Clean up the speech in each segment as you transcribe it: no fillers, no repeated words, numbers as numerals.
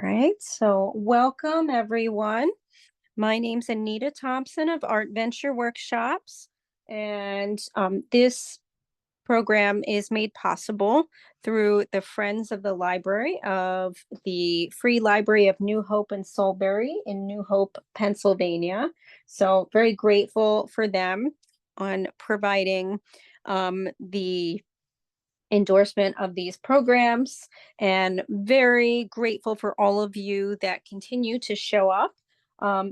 right, so welcome everyone. My name's Anita Thompson of Art Venture Workshops, and this program is made possible through the Friends of the Library of the Free Library of New Hope and Solebury in New Hope, Pennsylvania. So very grateful for them on providing the endorsement of these programs, and very grateful for all of you that continue to show up.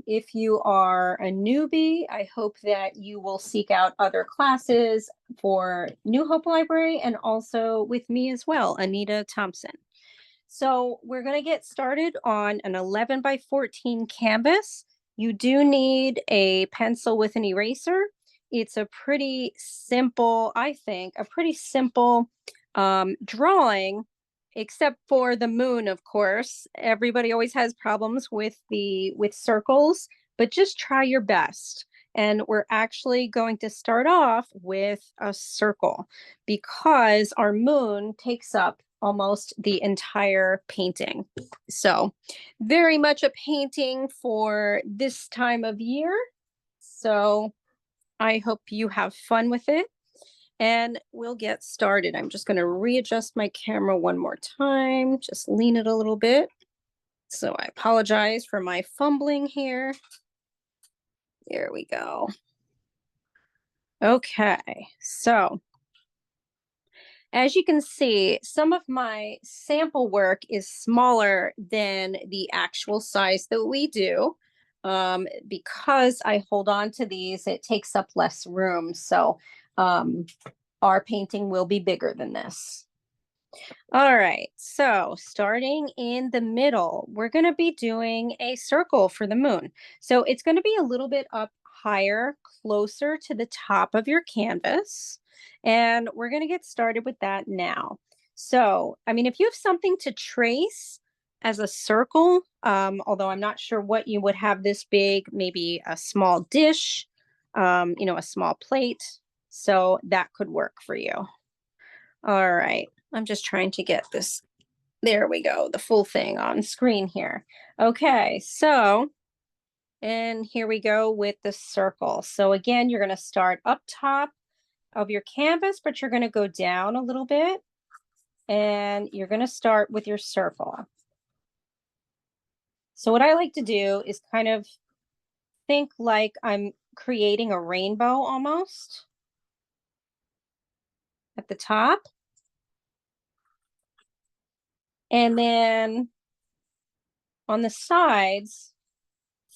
If you are a newbie, I hope that you will seek out other classes for New Hope Library and also with me as well, Anita Thompson. So we're going to get started on an 11 by 14 canvas. You do need a pencil with an eraser. It's a pretty simple, I think, a pretty simple drawing, except for the moon, of course. Everybody always has problems with circles, but just try your best. And we're actually going to start off with a circle because our moon takes up almost the entire painting. So very much a painting for this time of year. So I hope you have fun with it, and we'll get started. I'm just going to readjust my camera one more time, just lean it a little bit. So I apologize for my fumbling here. There we go. Okay, so as you can see, some of my sample work is smaller than the actual size that we do. Because I hold on to these, it takes up less room. So our painting will be bigger than this. All right, so starting in the middle, we're going to be doing a circle for the moon. So it's going to be a little bit up higher, closer to the top of your canvas. And we're going to get started with that now. So, I mean, if you have something to trace as a circle, although I'm not sure what you would have this big, maybe a small dish, a small plate. So that could work for you. All right. I'm just trying to get this. There we go. The full thing on screen here. Okay. So, and here we go with the circle. So again, you're going to start up top of your canvas, but you're going to go down a little bit and you're going to start with your circle. So what I like to do is kind of think like I'm creating a rainbow almost at the top. And then on the sides,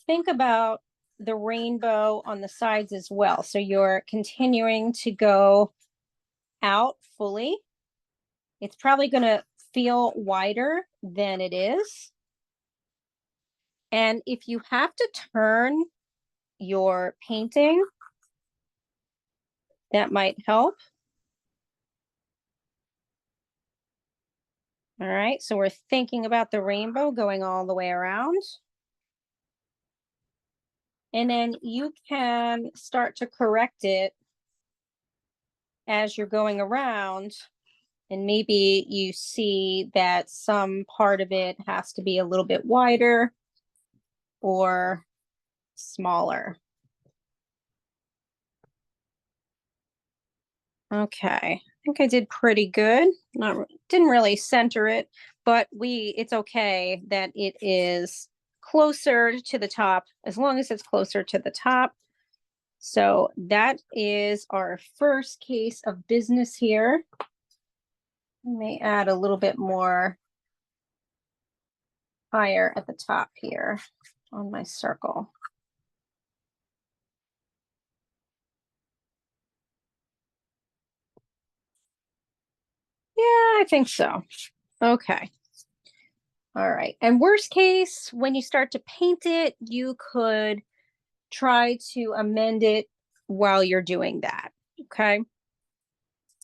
think about the rainbow on the sides as well. So you're continuing to go out fully. It's probably going to feel wider than it is. And if you have to turn your painting, that might help. All right, so we're thinking about the rainbow going all the way around. And then you can start to correct it as you're going around. And maybe you see that some part of it has to be a little bit wider or smaller. Okay, I think I did pretty good. Didn't really center it, but it's okay that it is closer to the top, as long as it's closer to the top. So that is our first case of business here. I may add a little bit more higher at the top here on my circle. Yeah, I think so. Okay. All right. And worst case, when you start to paint it, you could try to amend it while you're doing that. Okay.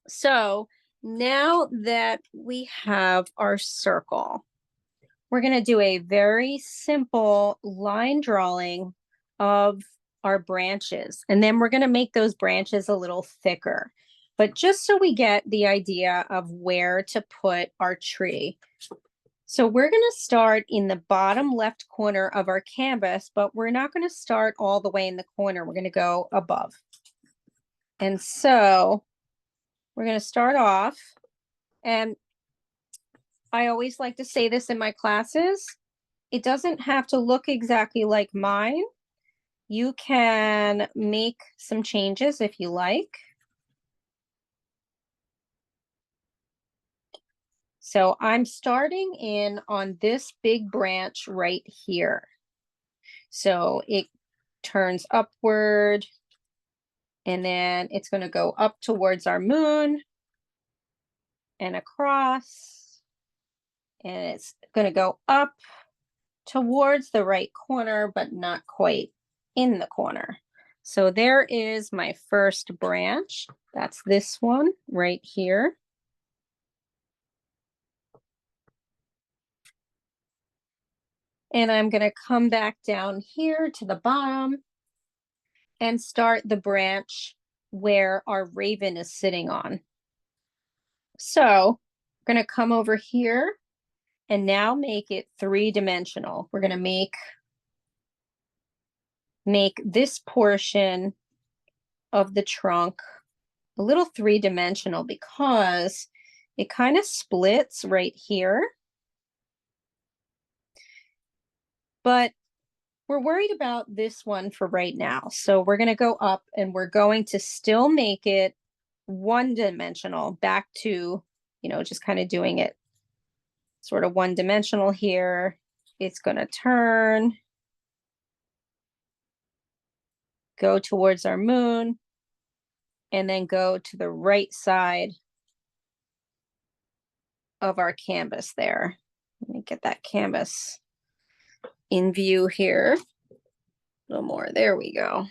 So now that we have our circle, we're going to do a very simple line drawing of our branches. And then we're going to make those branches a little thicker. But just so we get the idea of where to put our tree. So we're going to start in the bottom left corner of our canvas, but we're not going to start all the way in the corner. We're going to go above. And so we're going to start off, and I always like to say this in my classes. It doesn't have to look exactly like mine. You can make some changes if you like. So I'm starting in on this big branch right here. So it turns upward, and then it's going to go up towards our moon and across, and it's going to go up towards the right corner, but not quite in the corner. So there is my first branch. That's this one right here. And I'm going to come back down here to the bottom and start the branch where our raven is sitting on. So we're going to come over here and now make it three-dimensional. We're going to make this portion of the trunk a little three-dimensional because it kind of splits right here. But we're worried about this one for right now. So we're going to go up and we're going to still make it one-dimensional back to, just kind of doing it sort of one-dimensional here. It's going to turn, go towards our moon, and then go to the right side of our canvas there. Let me get that canvas in view here. A little more. There we go.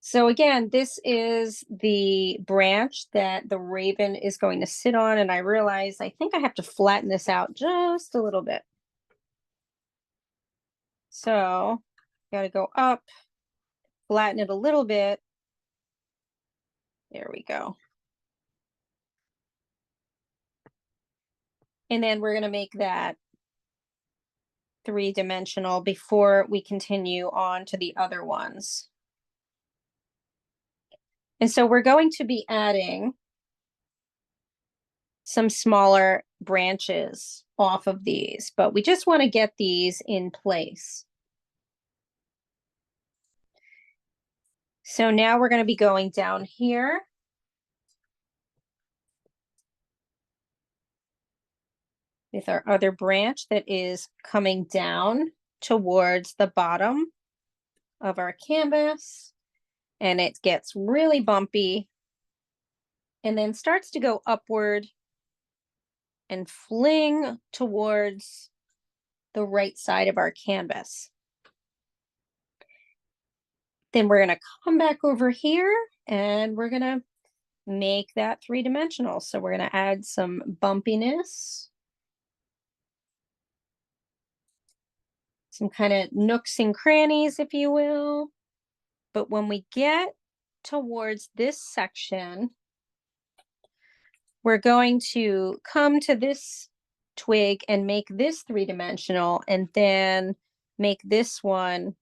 So again, this is the branch that the raven is going to sit on. And I realize I think I have to flatten this out just a little bit. So got to go up, flatten it a little bit. There we go. And then we're going to make that three-dimensional before we continue on to the other ones. And so we're going to be adding some smaller branches off of these, but we just want to get these in place. So now we're going to be going down here. With our other branch that is coming down towards the bottom of our canvas, and it gets really bumpy and then starts to go upward and fling towards the right side of our canvas. Then we're going to come back over here and we're going to make that three-dimensional. So we're going to add some bumpiness, some kind of nooks and crannies, if you will. But when we get towards this section, we're going to come to this twig and make this three-dimensional, and then make this one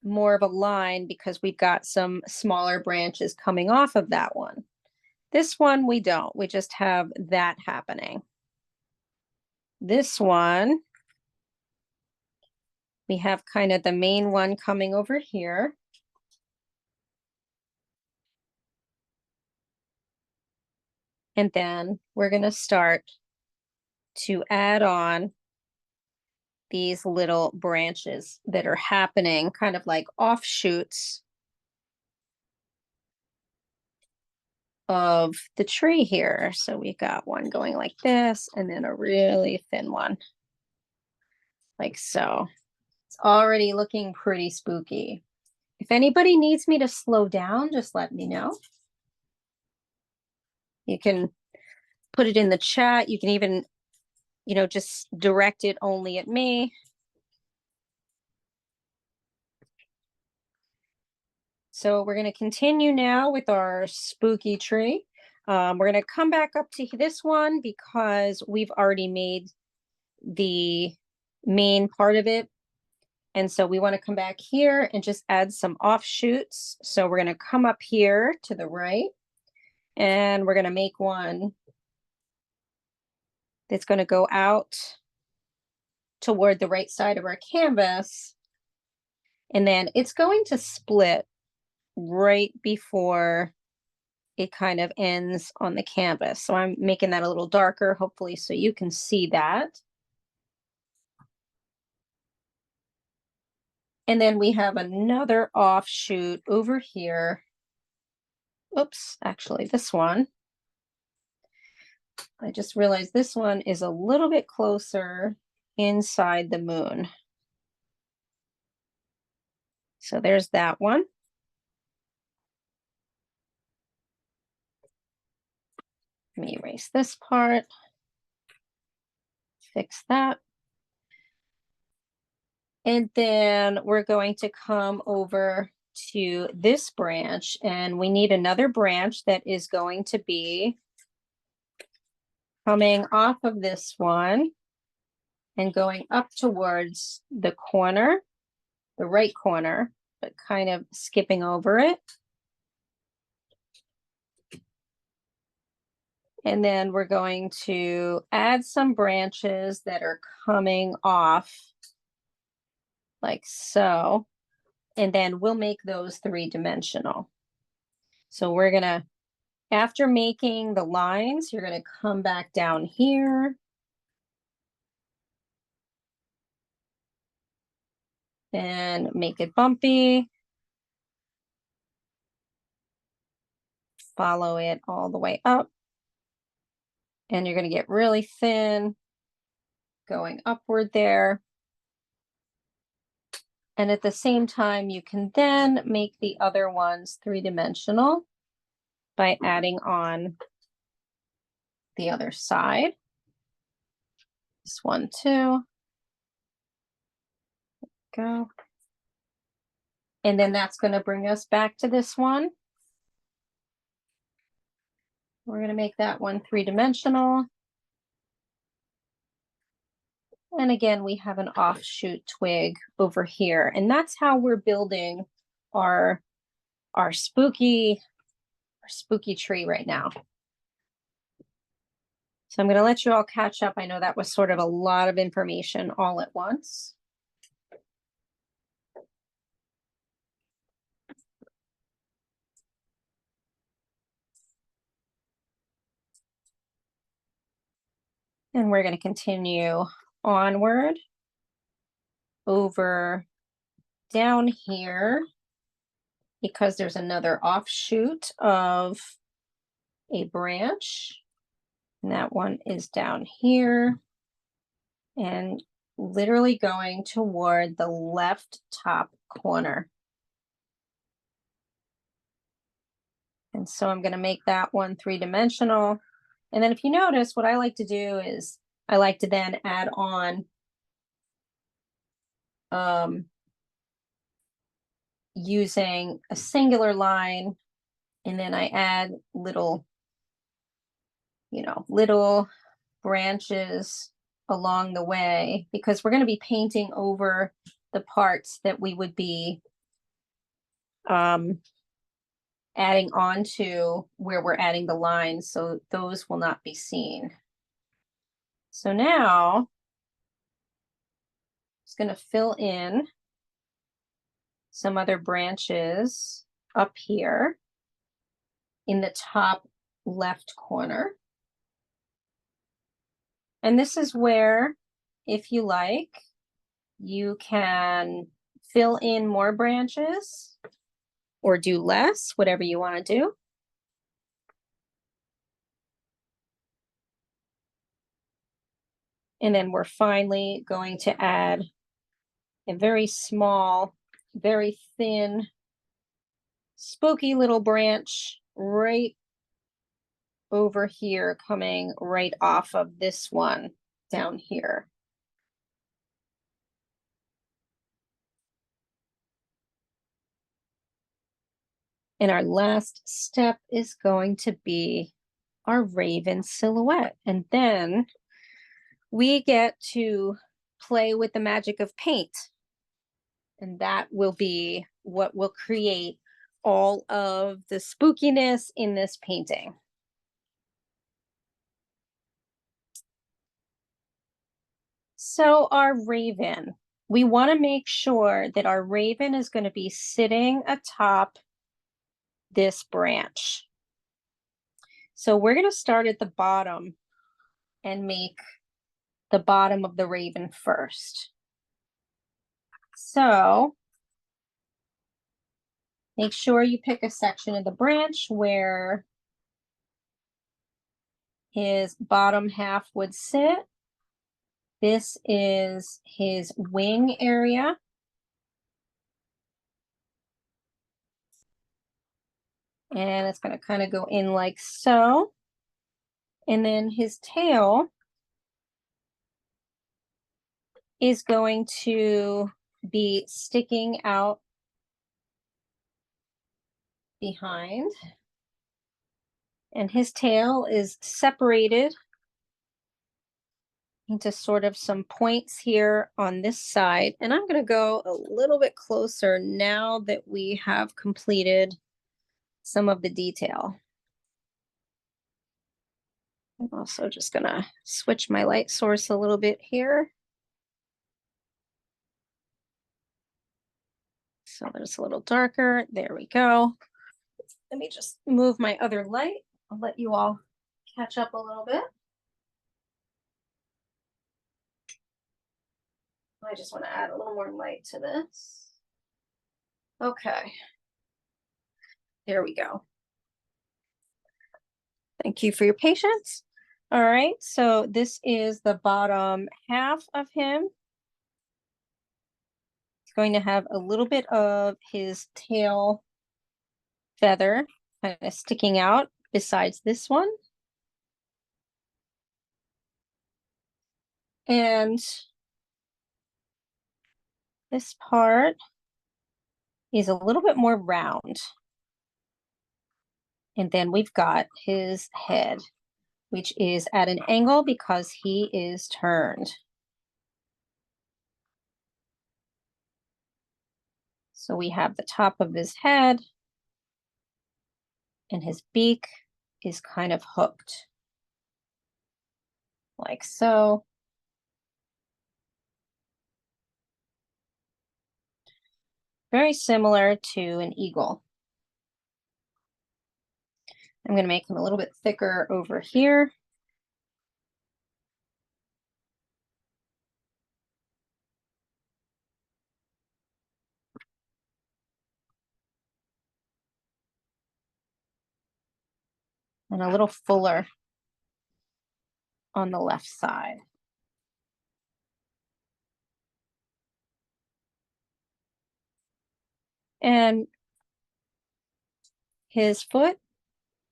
more of a line because we've got some smaller branches coming off of that one. This one we don't, we just have that happening. This one, we have kind of the main one coming over here. And then we're going to start to add on these little branches that are happening, kind of like offshoots of the tree here. So we got one going like this, and then a really thin one, like so. It's already looking pretty spooky. If anybody needs me to slow down, just let me know. You can put it in the chat. You can even, just direct it only at me. So we're going to continue now with our spooky tree. We're going to come back up to this one because we've already made the main part of it. And so we want to come back here and just add some offshoots. So we're going to come up here to the right and we're going to make one that's going to go out toward the right side of our canvas. And then it's going to split right before it kind of ends on the canvas. So I'm making that a little darker, hopefully, so you can see that. And then we have another offshoot over here. Oops, actually this one. I just realized this one is a little bit closer inside the moon. So there's that one. Let me erase this part. Fix that. And then we're going to come over to this branch, and we need another branch that is going to be coming off of this one and going up towards the corner, the right corner, but kind of skipping over it. And then we're going to add some branches that are coming off like so. And then we'll make those 3-dimensional. So we're going to, after making the lines, you're going to come back down here. And make it bumpy. Follow it all the way up. And you're going to get really thin going upward there. And at the same time, you can then make the other ones 3-dimensional by adding on the other side. This one too. Go. And then that's going to bring us back to this one. We're going to make that one 3-dimensional. And again, we have an offshoot twig over here. And that's how we're building our spooky tree right now. So I'm going to let you all catch up. I know that was sort of a lot of information all at once. And we're going to continue onward over down here because there's another offshoot of a branch. And that one is down here and literally going toward the left top corner. And so I'm going to make that one 3-dimensional. And then if you notice, what I like to do is I like to then add on using a singular line, and then I add little, little branches along the way, because we're going to be painting over the parts that we would be adding on to where we're adding the lines, so those will not be seen. So now I'm just going to fill in some other branches up here in the top left corner. And this is where, if you like, you can fill in more branches or do less, whatever you want to do. And then we're finally going to add a very small, very thin, spooky little branch right over here, coming right off of this one down here. And our last step is going to be our raven silhouette. And then we get to play with the magic of paint. And that will be what will create all of the spookiness in this painting. So our raven, we want to make sure that our raven is going to be sitting atop this branch. So we're going to start at the bottom and make the bottom of the raven first. So make sure you pick a section of the branch where his bottom half would sit. This is his wing area. And it's going to kind of go in like so. And then his tail is going to be sticking out behind. And his tail is separated into sort of some points here on this side. And I'm going to go a little bit closer now that we have completed some of the detail. I'm also just going to switch my light source a little bit here. So that it's a little darker. There we go. Let me just move my other light. I'll let you all catch up a little bit. I just want to add a little more light to this. Okay. There we go. Thank you for your patience. All right, so this is the bottom half of him. It's going to have a little bit of his tail feather kind of sticking out besides this one. And this part is a little bit more round. And then we've got his head, which is at an angle because he is turned. So we have the top of his head, and his beak is kind of hooked, like so. Very similar to an eagle. I'm going to make him a little bit thicker over here. And a little fuller on the left side. And his foot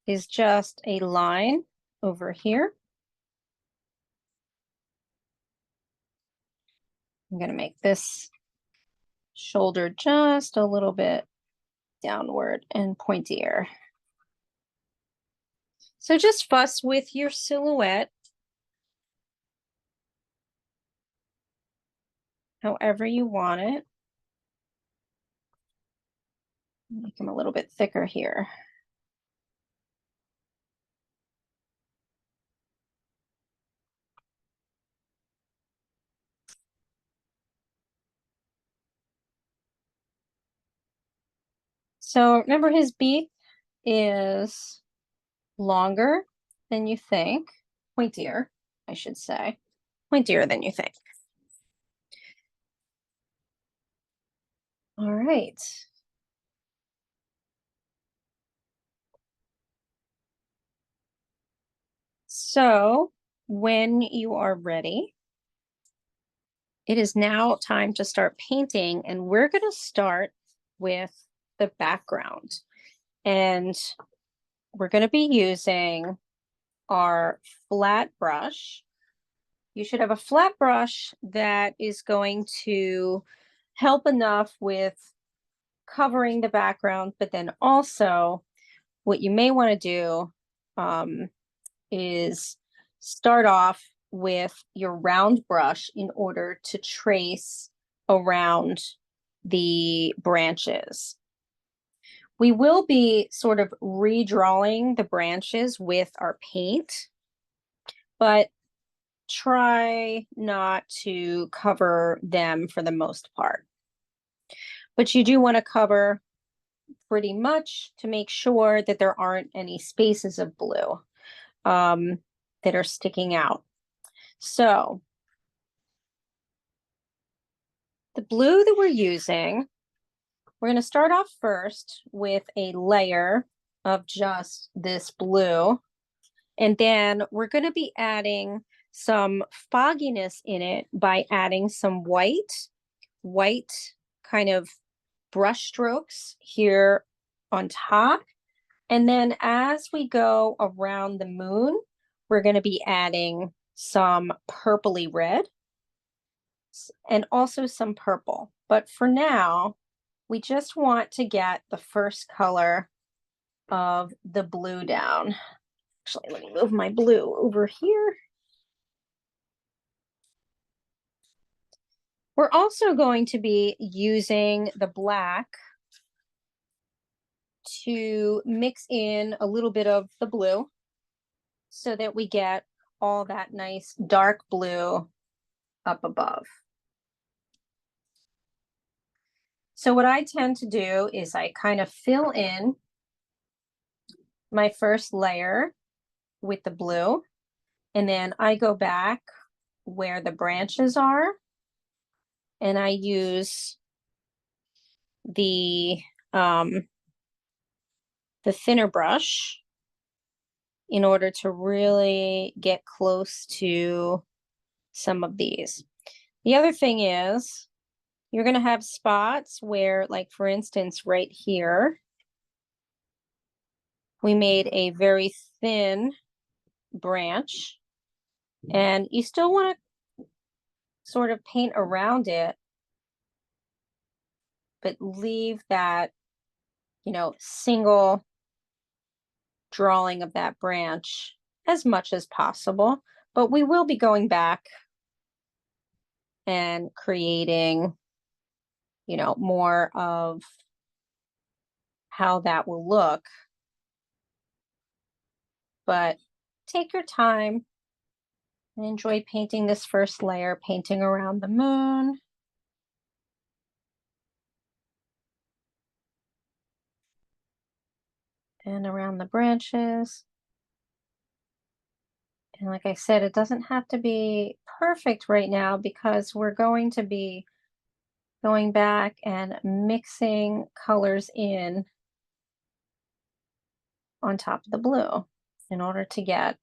is just a line over here. I'm going to make this shoulder just a little bit downward and pointier. So just fuss with your silhouette however you want it. Make them a little bit thicker here. So remember, his beak is longer than you think, pointier, I should say, pointier than you think. All right. So when you are ready, it is now time to start painting, and we're going to start with the background. And we're going to be using our flat brush. You should have a flat brush that is going to help enough with covering the background, but then also what you may want to do is start off with your round brush in order to trace around the branches. We will be sort of redrawing the branches with our paint, but try not to cover them for the most part. But you do want to cover pretty much to make sure that there aren't any spaces of blue that are sticking out. So the blue that we're using, we're going to start off first with a layer of just this blue. And then we're going to be adding some fogginess in it by adding some white kind of brush strokes here on top. And then as we go around the moon, we're going to be adding some purpley red and also some purple. But for now, we just want to get the first color of the blue down. Actually, let me move my blue over here. We're also going to be using the black to mix in a little bit of the blue so that we get all that nice dark blue up above. So what I tend to do is I kind of fill in my first layer with the blue, and then I go back where the branches are, and I use the thinner brush in order to really get close to some of these. The other thing is you're going to have spots where, like for instance, right here, we made a very thin branch, and you still want to sort of paint around it, but leave that, single drawing of that branch as much as possible. But we will be going back and creating, more of how that will look. But take your time and enjoy painting this first layer, painting around the moon. And around the branches. And like I said, it doesn't have to be perfect right now because we're going to be going back and mixing colors in on top of the blue in order to get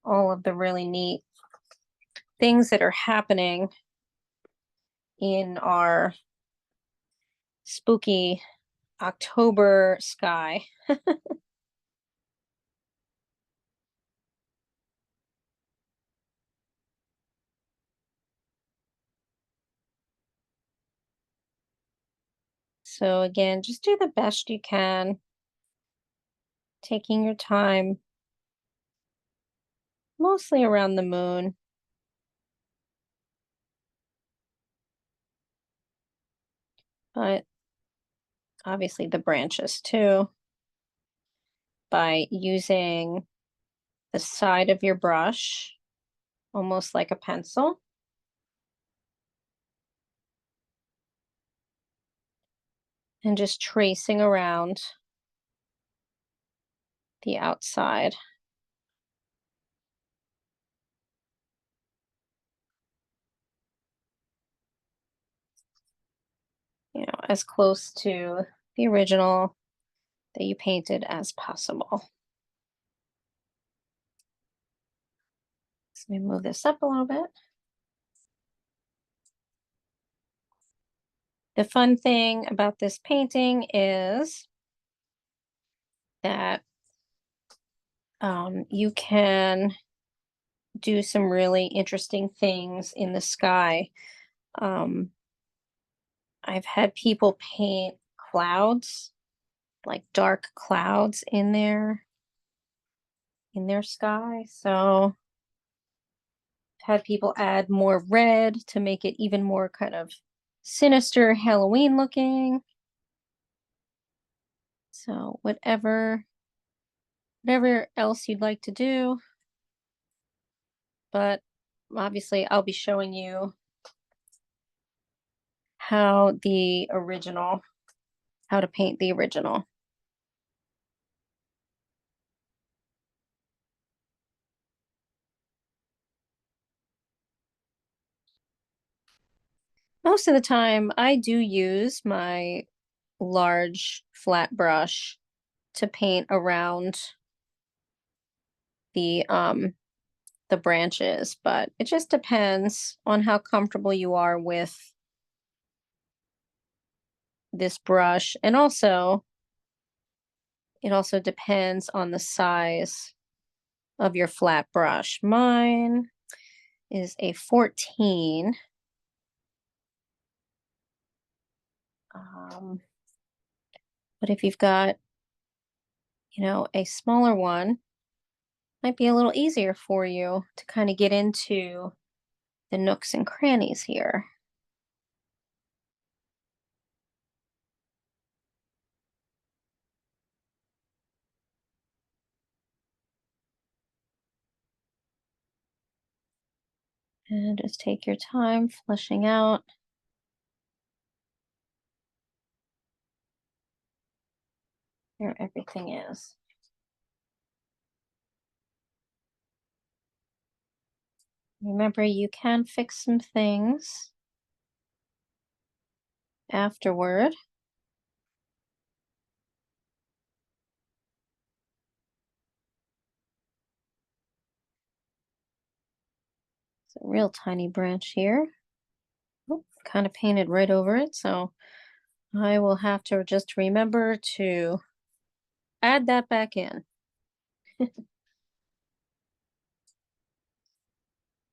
all of the really neat things that are happening in our spooky October sky. So again, just do the best you can, taking your time, mostly around the moon. But obviously the branches too, by using the side of your brush, almost like a pencil. And just tracing around the outside. As close to the original that you painted as possible. So let me move this up a little bit. The fun thing about this painting is that you can do some really interesting things in the sky. I've had people paint clouds, like dark clouds in their sky. So had people add more red to make it even more kind of sinister Halloween looking. So whatever else you'd like to do, but obviously I'll be showing you how to paint the original. Most of the time I do use my large flat brush to paint around the um the branches, but it just depends on how comfortable you are with this brush. And also, it also depends on the size of your flat brush. Mine is a 14. Um, but if you've got, a smaller one, might be a little easier for you to kind of get into the nooks and crannies here. And just take your time fleshing out where everything is. Remember, you can fix some things afterward. It's a real tiny branch here. Oh, kind of painted right over it, so I will have to just remember to add that back in.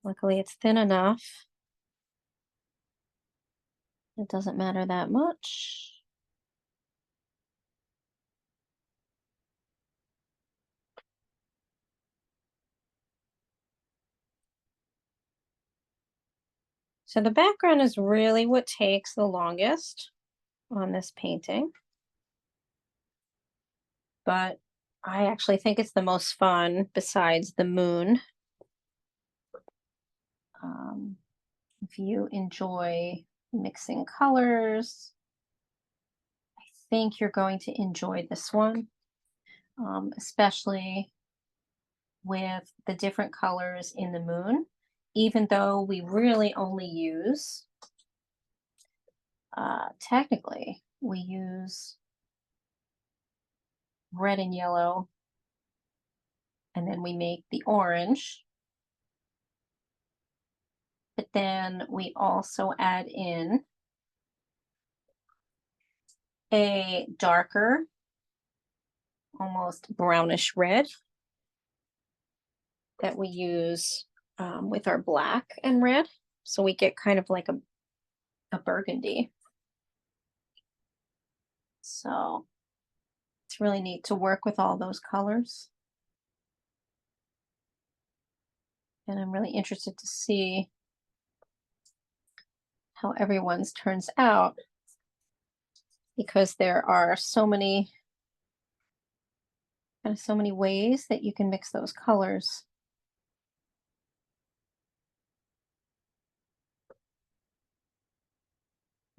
Luckily, it's thin enough. It doesn't matter that much. So the background is really what takes the longest on this painting, but I actually think it's the most fun besides the moon. Um, if you enjoy mixing colors, I think you're going to enjoy this one, especially with the different colors in the moon, even though we really only use, technically, we use red and yellow, and then we make the orange. But then we also add in a darker, almost brownish red that we use with our black and red. So we get kind of like a burgundy. So it's really neat to work with all those colors. And I'm really interested to see how everyone's turns out because there are so many ways that you can mix those colors.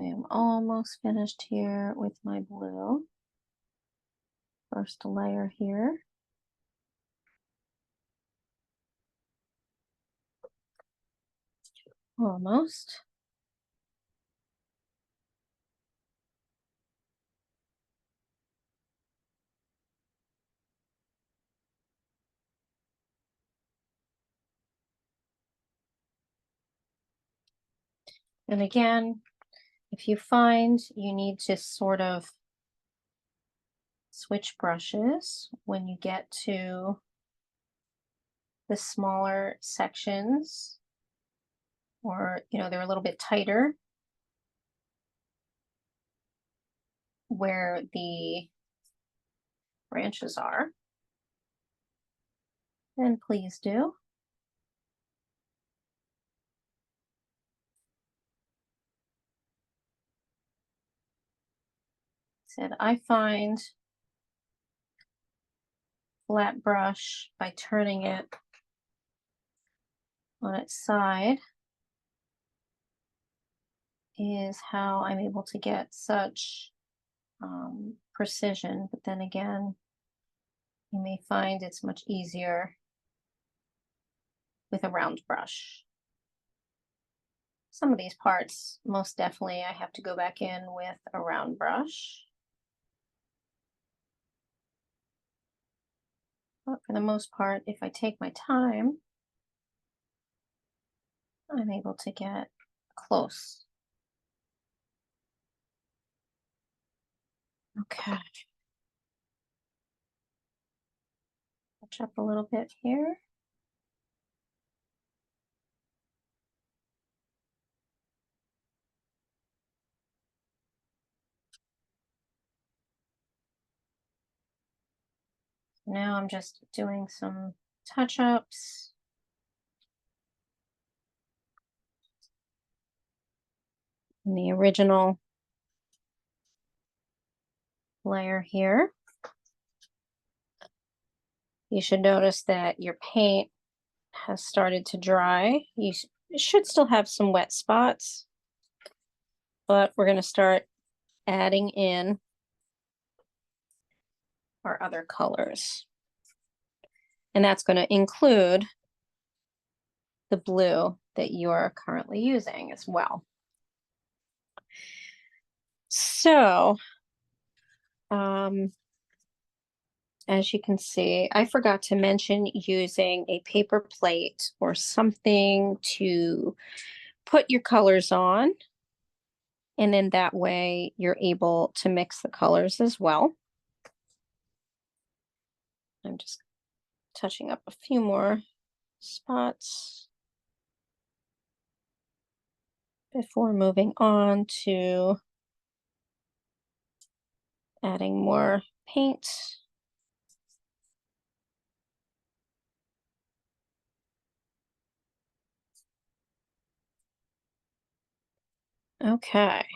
I am almost finished here with my blue. First layer here. Almost. And again, if you find you need to sort of switch brushes when you get to the smaller sections, or they're a little bit tighter where the branches are, then please do. said, I find flat brush by turning it on its side is how I'm able to get such precision. But then again, you may find it's much easier with a round brush. Some of these parts, most definitely, I have to go back in with a round brush. But for the most part, if I take my time, I'm able to get close. Okay. Touch up a little bit here. Now I'm just doing some touch-ups. In the original layer here. You should notice that your paint has started to dry. You should still have some wet spots, but we're going to start adding in our other colors. And that's going to include the blue that you are currently using as well. So, as you can see, I forgot to mention using a paper plate or something to put your colors on. And then that way you're able to mix the colors as well. I'm just touching up a few more spots before moving on to adding more paint. Okay.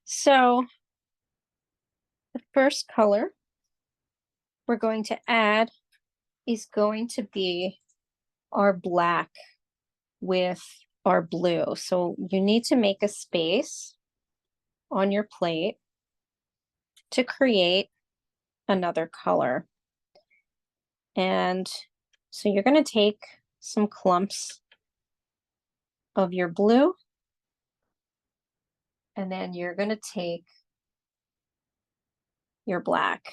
So the first color we're going to add is going to be our black with our blue. So you need to make a space on your plate to create another color. And so you're going to take some clumps of your blue, and then you're going to take your black.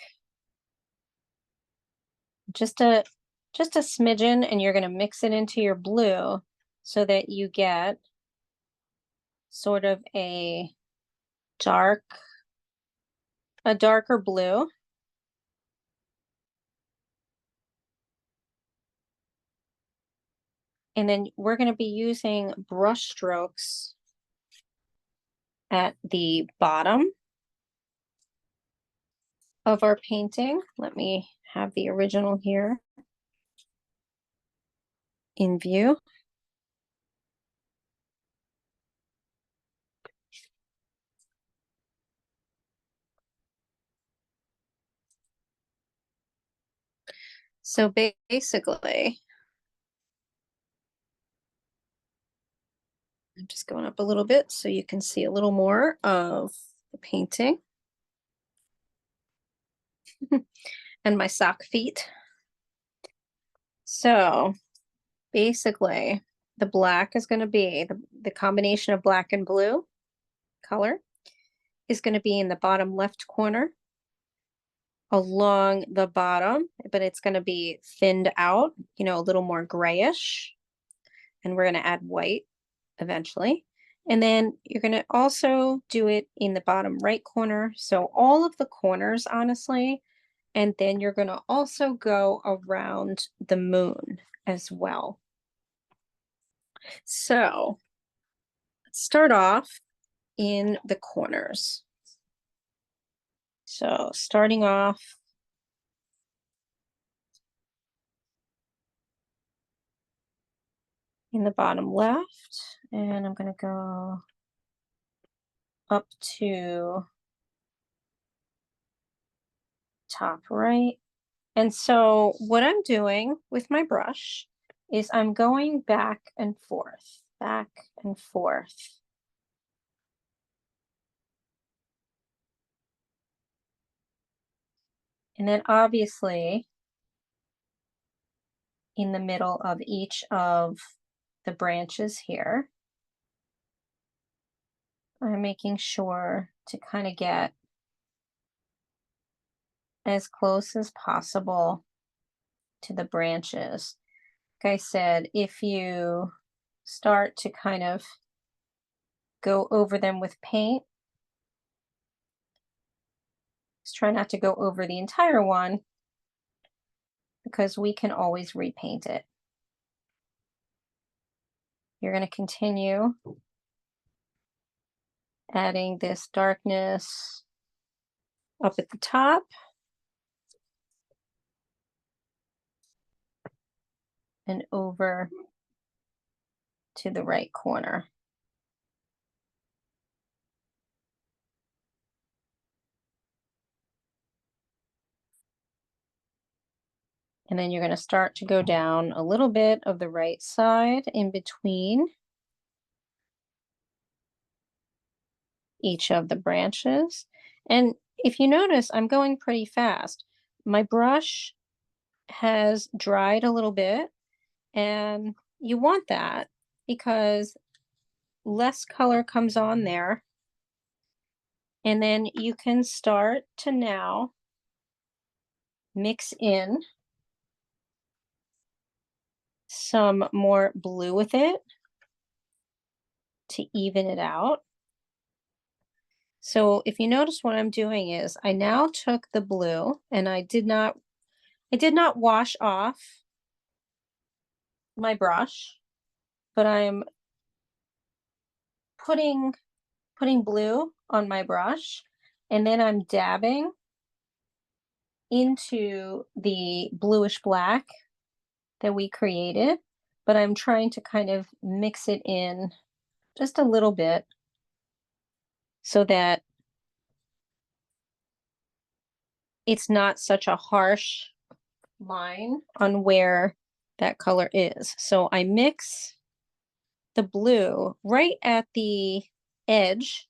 Just a smidgen, and you're going to mix it into your blue so that you get sort of a darker blue. And then we're going to be using brush strokes at the bottom of our painting. Let me have the original here in view. So basically, I'm just going up a little bit so you can see a little more of the painting and my sock feet. So basically, the black is going to be the combination of black and blue color is going to be in the bottom left corner along the bottom, but it's going to be thinned out, a little more grayish. And we're going to add white eventually. And then you're going to also do it in the bottom right corner. So all of the corners, honestly. And then you're going to also go around the moon as well. So let's start off in the corners. So starting off in the bottom left, and I'm going to go up to top right. And so what I'm doing with my brush is I'm going back and forth. And then obviously in the middle of each of the branches here, I'm making sure to kind of get as close as possible to the branches. Like I said, if you start to kind of go over them with paint, just try not to go over the entire one because we can always repaint it. You're going to continue adding this darkness up at the top and over to the right corner. And then you're going to start to go down a little bit of the right side in between each of the branches. And if you notice, I'm going pretty fast. My brush has dried a little bit, and you want that because less color comes on there. And then you can start to now mix in some more blue with it to even it out. So if you notice what I'm doing is I now took the blue and I did not wash off my brush, but I'm putting blue on my brush and then I'm dabbing into the bluish black that we created, but I'm trying to kind of mix it in just a little bit so that it's not such a harsh line on where that color is. So I mix the blue right at the edge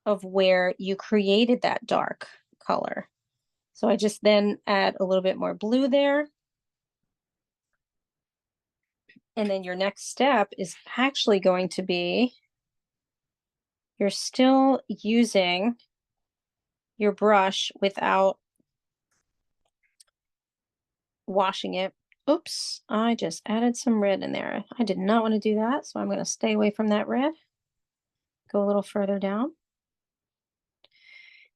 of where you created that dark color. So I just then add a little bit more blue there. And then your next step is actually going to be, you're still using your brush without washing it. Oops, I just added some red in there. I did not want to do that, so I'm going to stay away from that red. Go a little further down.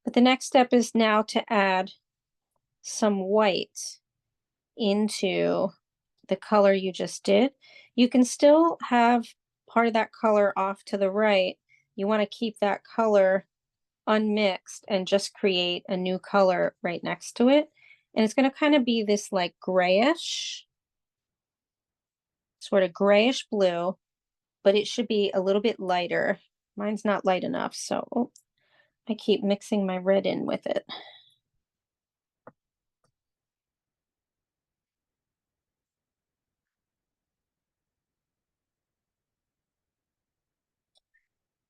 But the next step is now to add some white into the color you just did. You can still have part of that color off to the right. You want to keep that color unmixed and just create a new color right next to it. And it's going to kind of be this like grayish, sort of grayish blue, but it should be a little bit lighter. Mine's not light enough, so I keep mixing my red in with it.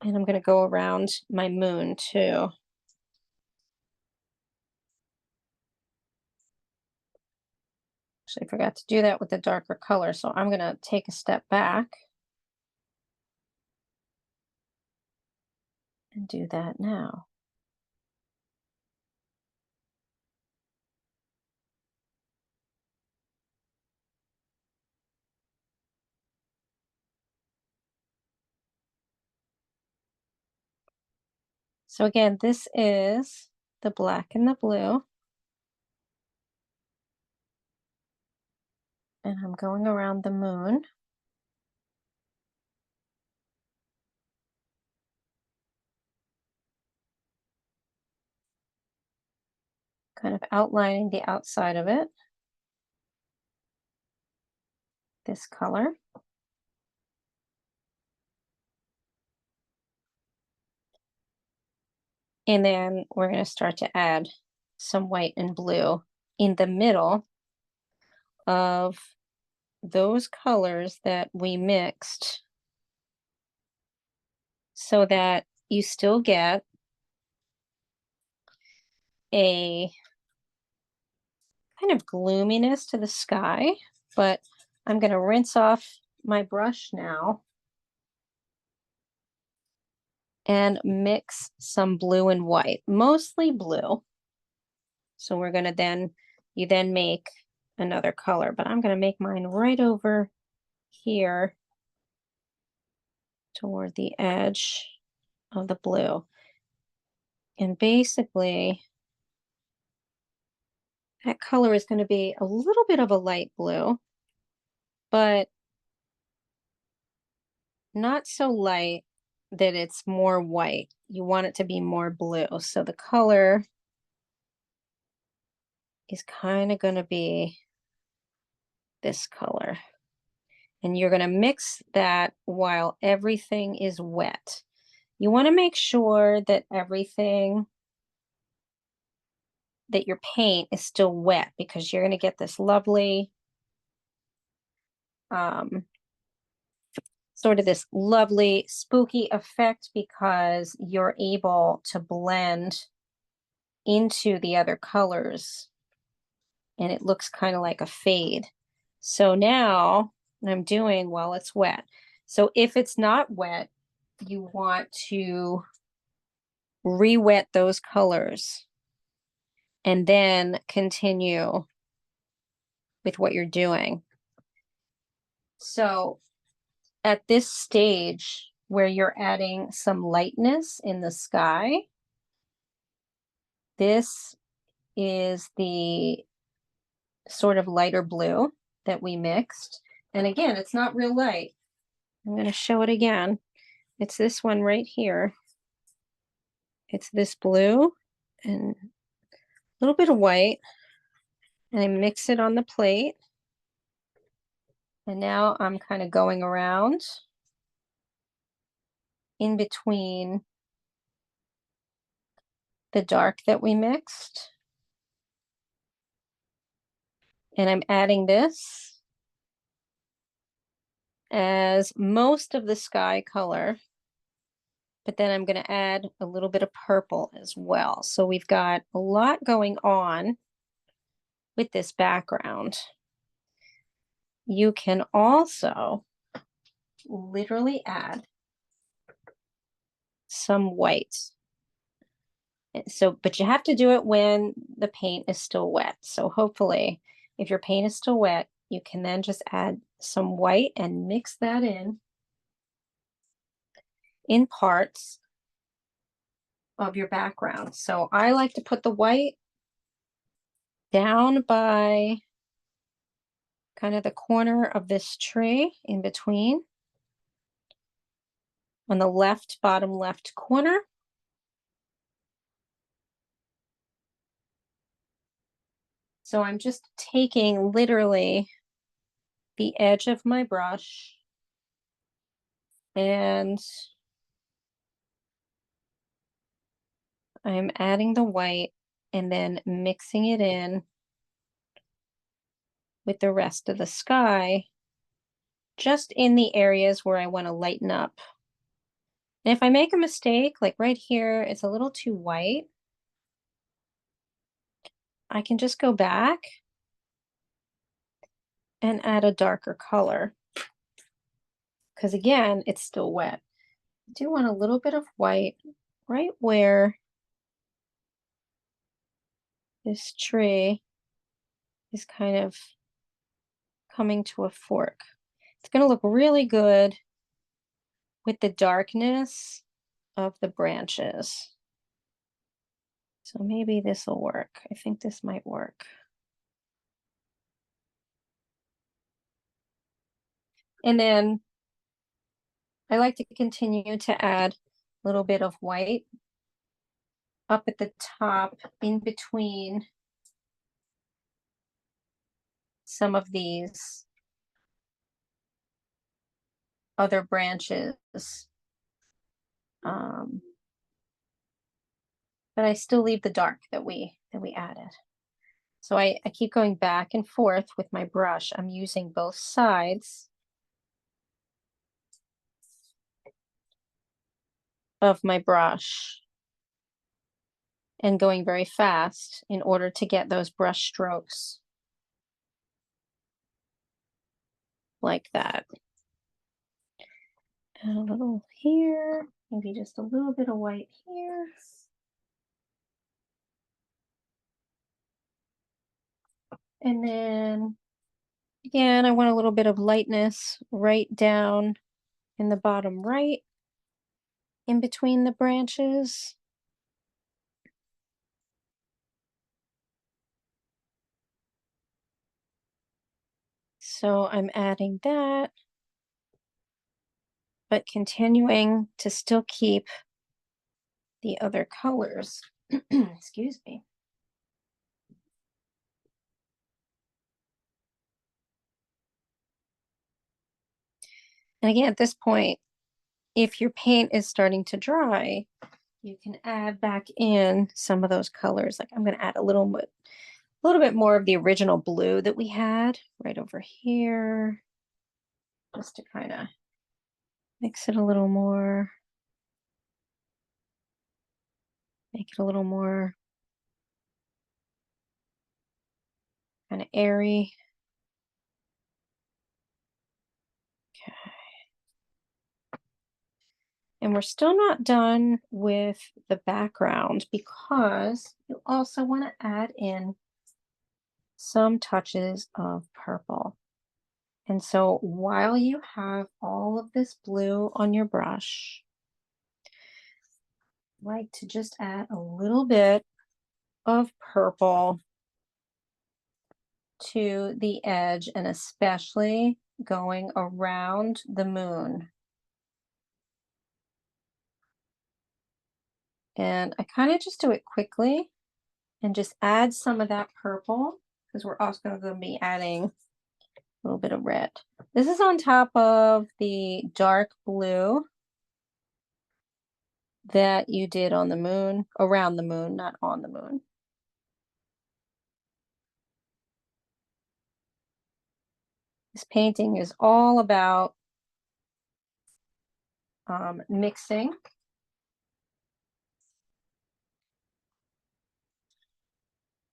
And I'm going to go around my moon too. Actually, I forgot to do that with the darker color, so I'm going to take a step back and do that now. So again, this is the black and the blue. And I'm going around the moon. Kind of outlining the outside of it. This color. And then we're going to start to add some white and blue in the middle of those colors that we mixed so that you still get a kind of gloominess to the sky. But I'm going to rinse off my brush now and mix some blue and white, mostly blue. So we're going to you then make another color, but I'm going to make mine right over here toward the edge of the blue. And basically, that color is going to be a little bit of a light blue, but not so light that it's more white. You want it to be more blue. So the color is kind of going to be this color. And you're going to mix that while everything is wet. You want to make sure that that your paint is still wet, because you're going to get this lovely, sort of this lovely spooky effect, because you're able to blend into the other colors and it looks kind of like a fade. So now I'm doing while it's wet. So if it's not wet, you want to re-wet those colors and then continue with what you're doing. So at this stage where you're adding some lightness in the sky, this is the sort of lighter blue that we mixed. And again, it's not real light. I'm going to show it again. It's this one right here. It's this blue and a little bit of white. And I mix it on the plate. And now I'm kind of going around in between the dark that we mixed. And I'm adding this as most of the sky color, but then I'm going to add a little bit of purple as well. So we've got a lot going on with this background. You can also literally add some white. So, but you have to do it when the paint is still wet. So hopefully, if your paint is still wet, you can then just add some white and mix that in parts of your background. So I like to put the white down by kind of the corner of this tree in between, on the left, bottom left corner. So I'm just taking literally the edge of my brush and I'm adding the white and then mixing it in with the rest of the sky, just in the areas where I want to lighten up. And if I make a mistake, like right here, it's a little too white, I can just go back and add a darker color. Because again, it's still wet. I do want a little bit of white right where this tree is kind of coming to a fork. It's going to look really good with the darkness of the branches. So maybe this will work. I think this might work. And then I like to continue to add a little bit of white up at the top in between some of these other branches. but I still leave the dark that we added. So I keep going back and forth with my brush. I'm using both sides of my brush and going very fast in order to get those brush strokes like that. And a little here, maybe just a little bit of white here. And then again, I want a little bit of lightness right down in the bottom right, in between the branches. So I'm adding that, but continuing to still keep the other colors. Excuse me. And again, at this point, if your paint is starting to dry, you can add back in some of those colors. Like I'm going to add a little bit more of the original blue that we had right over here, just to kind of mix it a little more, make it a little more kind of airy. Okay. And we're still not done with the background because you also want to add in some touches of purple. And so while you have all of this blue on your brush, I like to just add a little bit of purple to the edge, and especially going around the moon. And I kind of just do it quickly and just add some of that purple because we're also going to be adding a little bit of red. This is on top of the dark blue that you did on the moon, around the moon, not on the moon. This painting is all about mixing.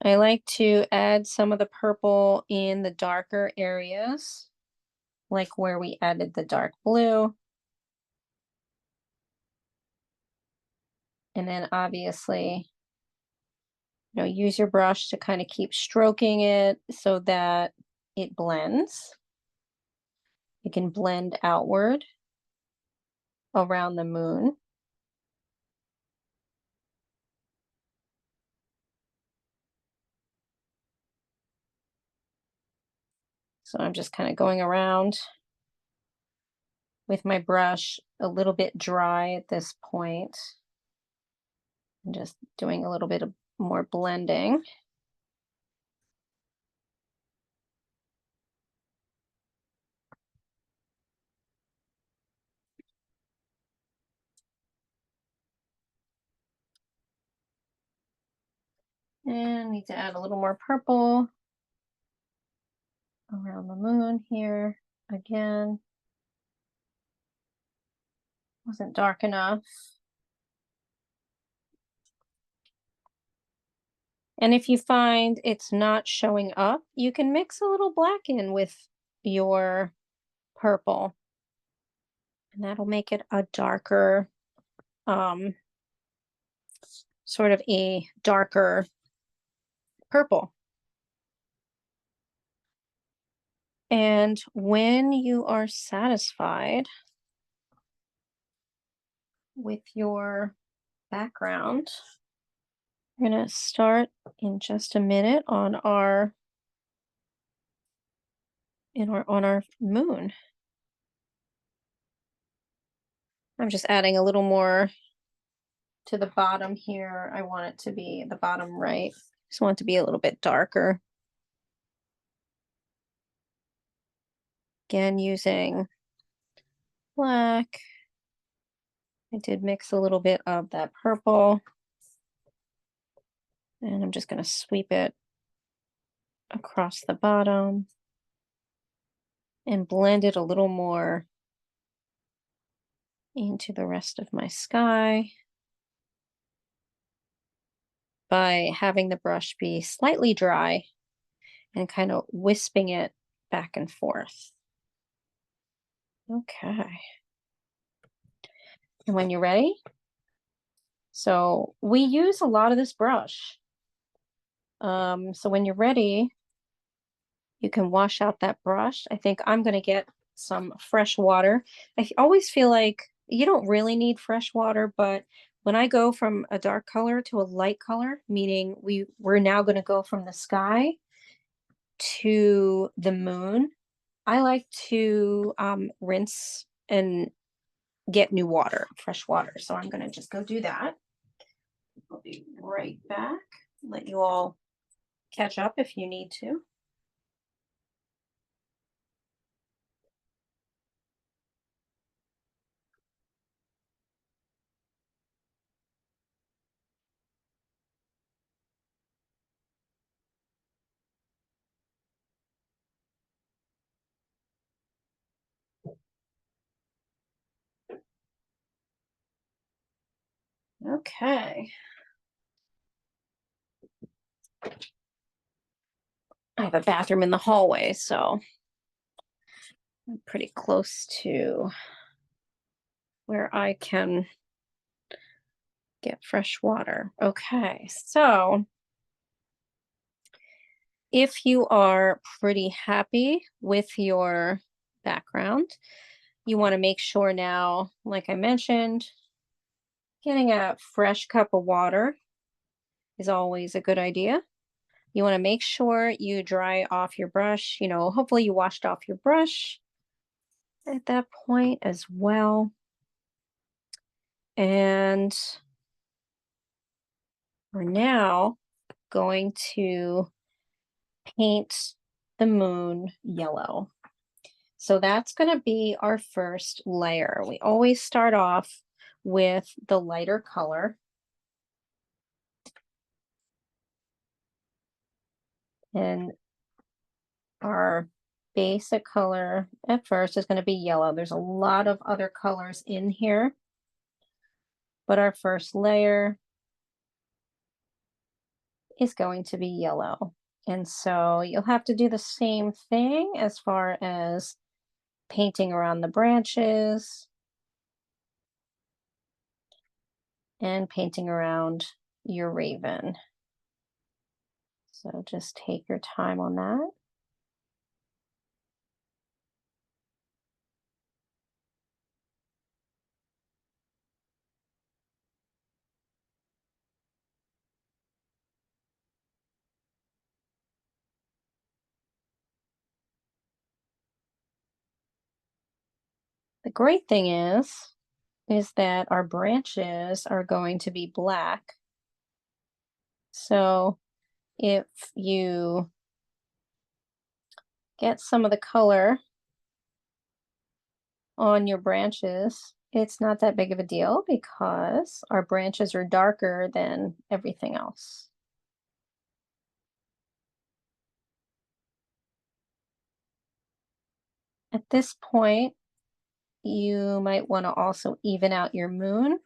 I like to add some of the purple in the darker areas, like where we added the dark blue. And then obviously, use your brush to kind of keep stroking it so that it blends. It can blend outward around the moon. So I'm just kind of going around with my brush, a little bit dry at this point, and just doing a little bit of more blending. And need to add a little more purple around the moon here. Again, wasn't dark enough. And if you find it's not showing up, you can mix a little black in with your purple. And that'll make it a darker, sort of a darker purple. And when you are satisfied with your background, we're going to start in just a minute on our moon. I'm just adding a little more to the bottom here. I want it to be the bottom right. Just want it to be a little bit darker. Again, using black. I did mix a little bit of that purple. And I'm just going to sweep it across the bottom and blend it a little more into the rest of my sky by having the brush be slightly dry and kind of wisping it back and forth. Okay. And when you're ready, so we use a lot of this brush. So when you're ready, you can wash out that brush. I think I'm going to get some fresh water. Always feel like you don't really need fresh water, but when I go from a dark color to a light color, meaning we're now going to go from the sky to the moon, I like to rinse and get new water, fresh water. So I'm going to just go do that. I'll be right back. Let you all catch up if you need to. Okay. I have a bathroom in the hallway, so I'm pretty close to where I can get fresh water. Okay, so if you are pretty happy with your background, you want to make sure now, like I mentioned, getting a fresh cup of water is always a good idea. You want to make sure you dry off your brush. Hopefully you washed off your brush at that point as well. And we're now going to paint the moon yellow. So that's going to be our first layer. We always start off with the lighter color. And our basic color at first is going to be yellow. There's a lot of other colors in here, but our first layer is going to be yellow. And so you'll have to do the same thing as far as painting around the branches and painting around your raven. So just take your time on that. The great thing is that our branches are going to be black. So if you get some of the color on your branches, it's not that big of a deal because our branches are darker than everything else. At this point, you might want to also even out your moon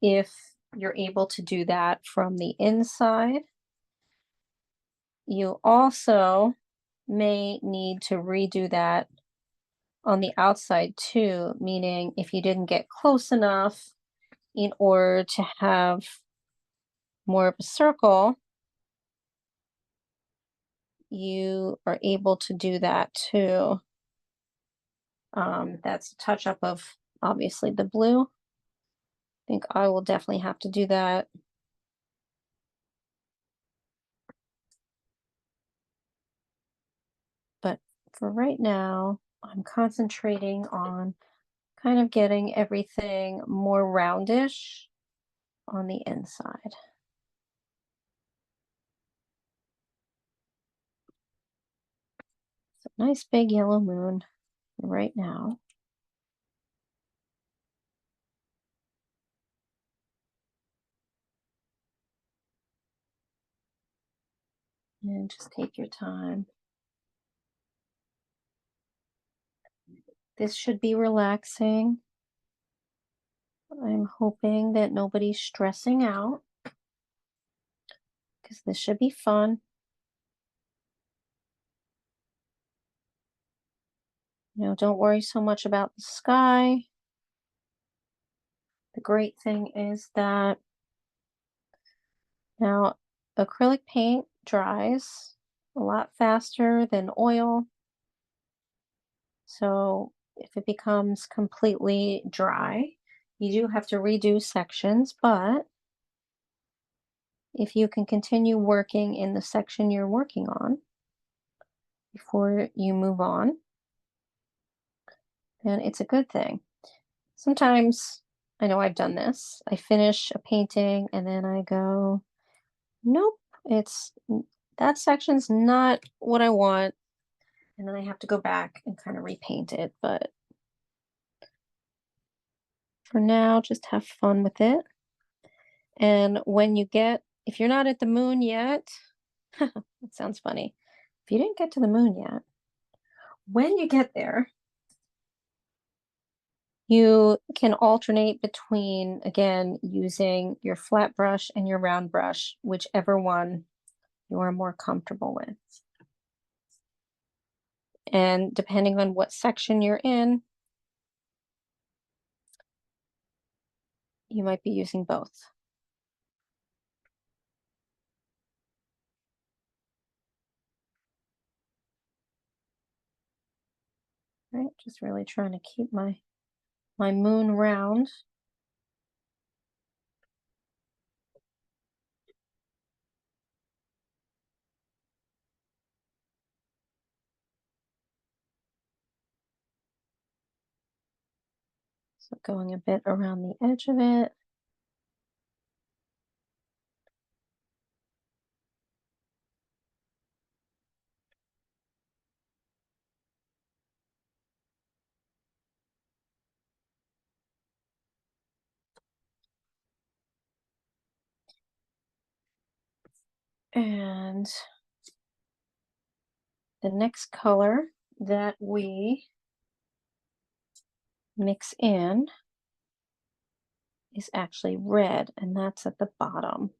if you're able to do that from the inside. You also may need to redo that on the outside too, meaning if you didn't get close enough in order to have more of a circle, you are able to do that too. That's a touch up of obviously the blue. I think I will definitely have to do that. But for right now, I'm concentrating on kind of getting everything more roundish on the inside. So nice big yellow moon right now. And just take your time. This should be relaxing. I'm hoping that nobody's stressing out because this should be fun. Don't worry so much about the sky. The great thing is that now acrylic paint dries a lot faster than oil. So if it becomes completely dry, you do have to redo sections, but if you can continue working in the section you're working on before you move on, then it's a good thing. Sometimes, I know I've done this, I finish a painting and then I go, nope, that section's not what I want. And then I have to go back and kind of repaint it. But for now, just have fun with it. And if you're not at the moon yet, it sounds funny. If you didn't get to the moon yet, when you get there, you can alternate between, again, using your flat brush and your round brush, whichever one you are more comfortable with. And depending on what section you're in, you might be using both. Right? Just really trying to keep my moon round. So going a bit around the edge of it. And the next color that we mix in is actually red, and that's at the bottom.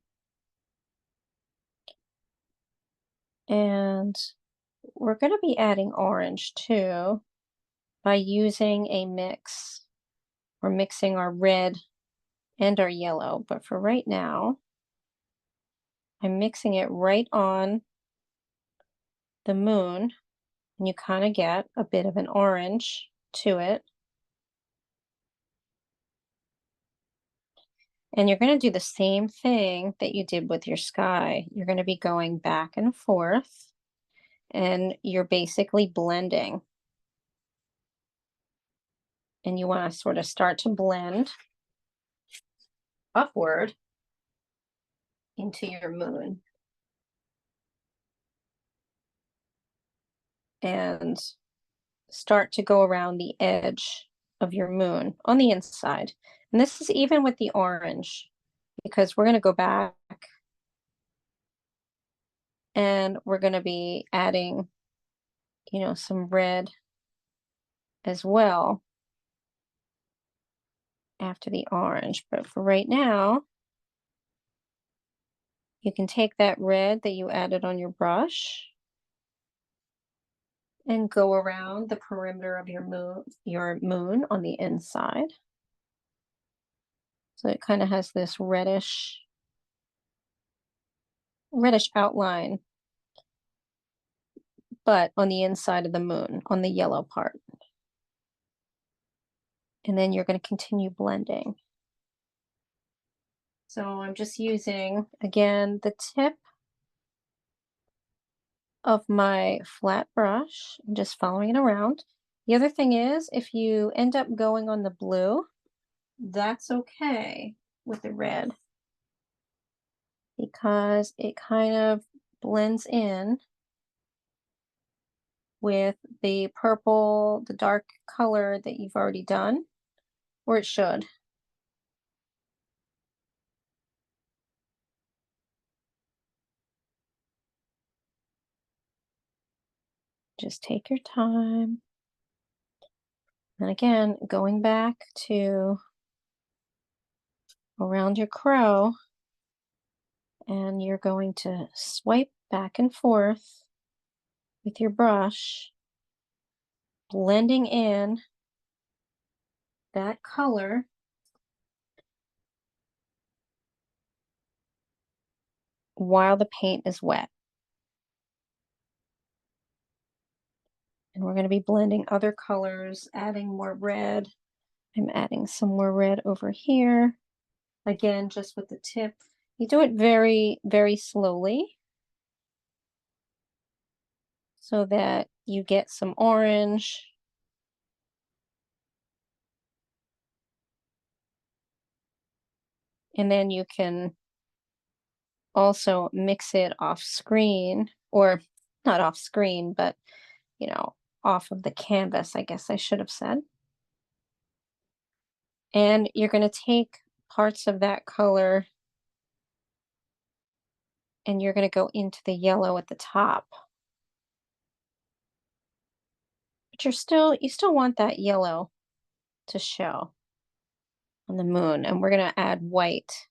And we're going to be adding orange too by using a mix. We're mixing our red and our yellow, but for right now, I'm mixing it right on the moon, and you kind of get a bit of an orange to it. And you're going to do the same thing that you did with your sky. You're going to be going back and forth, and you're basically blending. And you want to sort of start to blend upward into your moon. And start to go around the edge of your moon on the inside. And this is even with the orange, because we're going to go back and we're going to be adding, some red as well after the orange. But for right now, you can take that red that you added on your brush and go around the perimeter of your moon on the inside. So it kind of has this reddish outline, but on the inside of the moon, on the yellow part. And then you're going to continue blending. So I'm just using, again, the tip of my flat brush and just following it around. The other thing is, if you end up going on the blue, that's okay with the red, because it kind of blends in with the purple, the dark color that you've already done, or it should. just take your time. And again, going back to around your crow, and you're going to swipe back and forth with your brush, blending in that color while the paint is wet. And we're going to be blending other colors, adding more red. I'm adding some more red over here. Again, just with the tip. You do it very, very slowly so that you get some orange. And then you can also mix it off screen, or not off screen, but off of the canvas, I guess I should have said. And you're going to take parts of that color and you're going to go into the yellow at the top. But you still want that yellow to show on the moon. And we're going to add white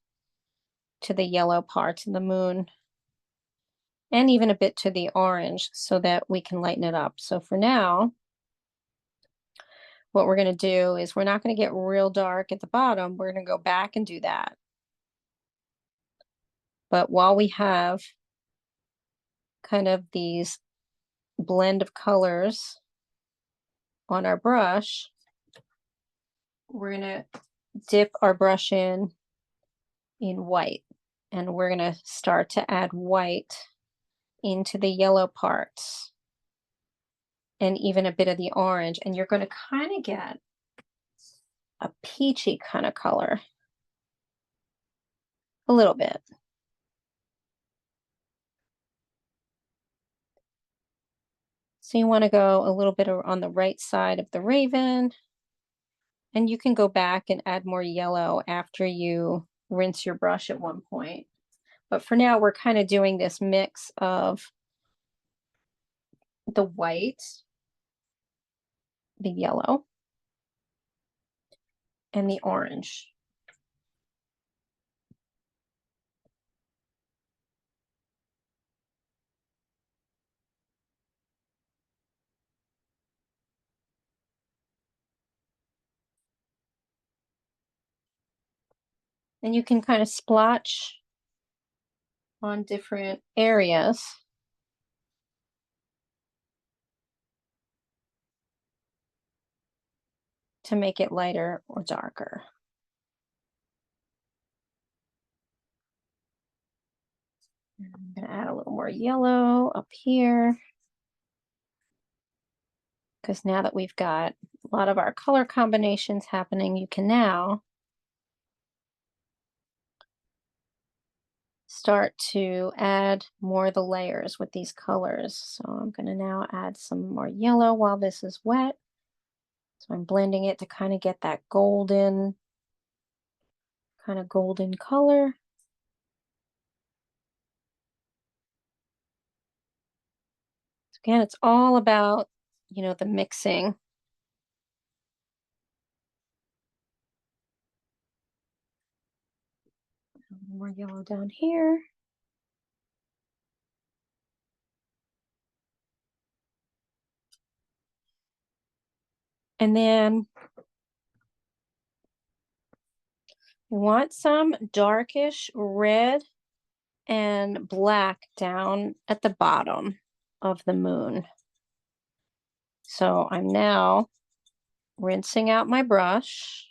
to the yellow parts of the moon and even a bit to the orange so that we can lighten it up. So for now, what we're going to do is we're not going to get real dark at the bottom. We're going to go back and do that. But while we have kind of these blend of colors on our brush, we're going to dip our brush in white, and we're going to start to add white into the yellow parts and even a bit of the orange, and you're going to kind of get a peachy kind of color, a little bit. So you want to go a little bit on the right side of the raven, and you can go back and add more yellow after you rinse your brush at one point. But for now, we're kind of doing this mix of the white, the yellow, and the orange. And you can kind of splotch on different areas to make it lighter or darker. I'm going to add a little more yellow up here, because now that we've got a lot of our color combinations happening, you can now start to add more of the layers with these colors. So I'm going to now add some more yellow while this is wet. So I'm blending it to kind of get that golden, kind of golden color. So again, it's all about, the mixing. A little more yellow down here. And then we want some darkish red and black down at the bottom of the moon. So I'm now rinsing out my brush,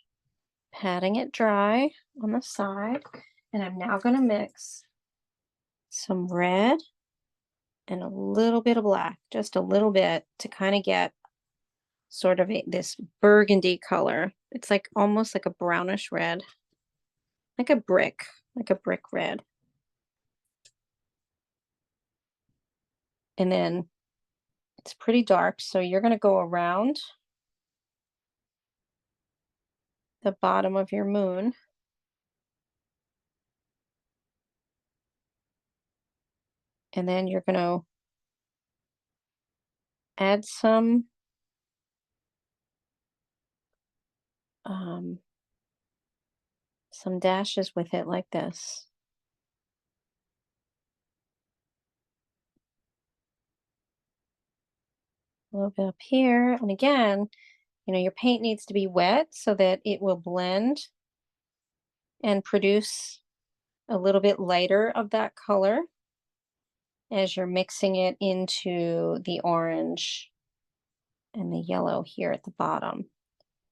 patting it dry on the side, and I'm now going to mix some red and a little bit of black, just a little bit, to kind of get sort of this burgundy color. It's like almost like a brownish red, like a brick red. And then it's pretty dark, so you're going to go around the bottom of your moon. And then you're going to add um, some dashes with it like this. A little bit up here. And again, your paint needs to be wet so that it will blend and produce a little bit lighter of that color as you're mixing it into the orange and the yellow here at the bottom.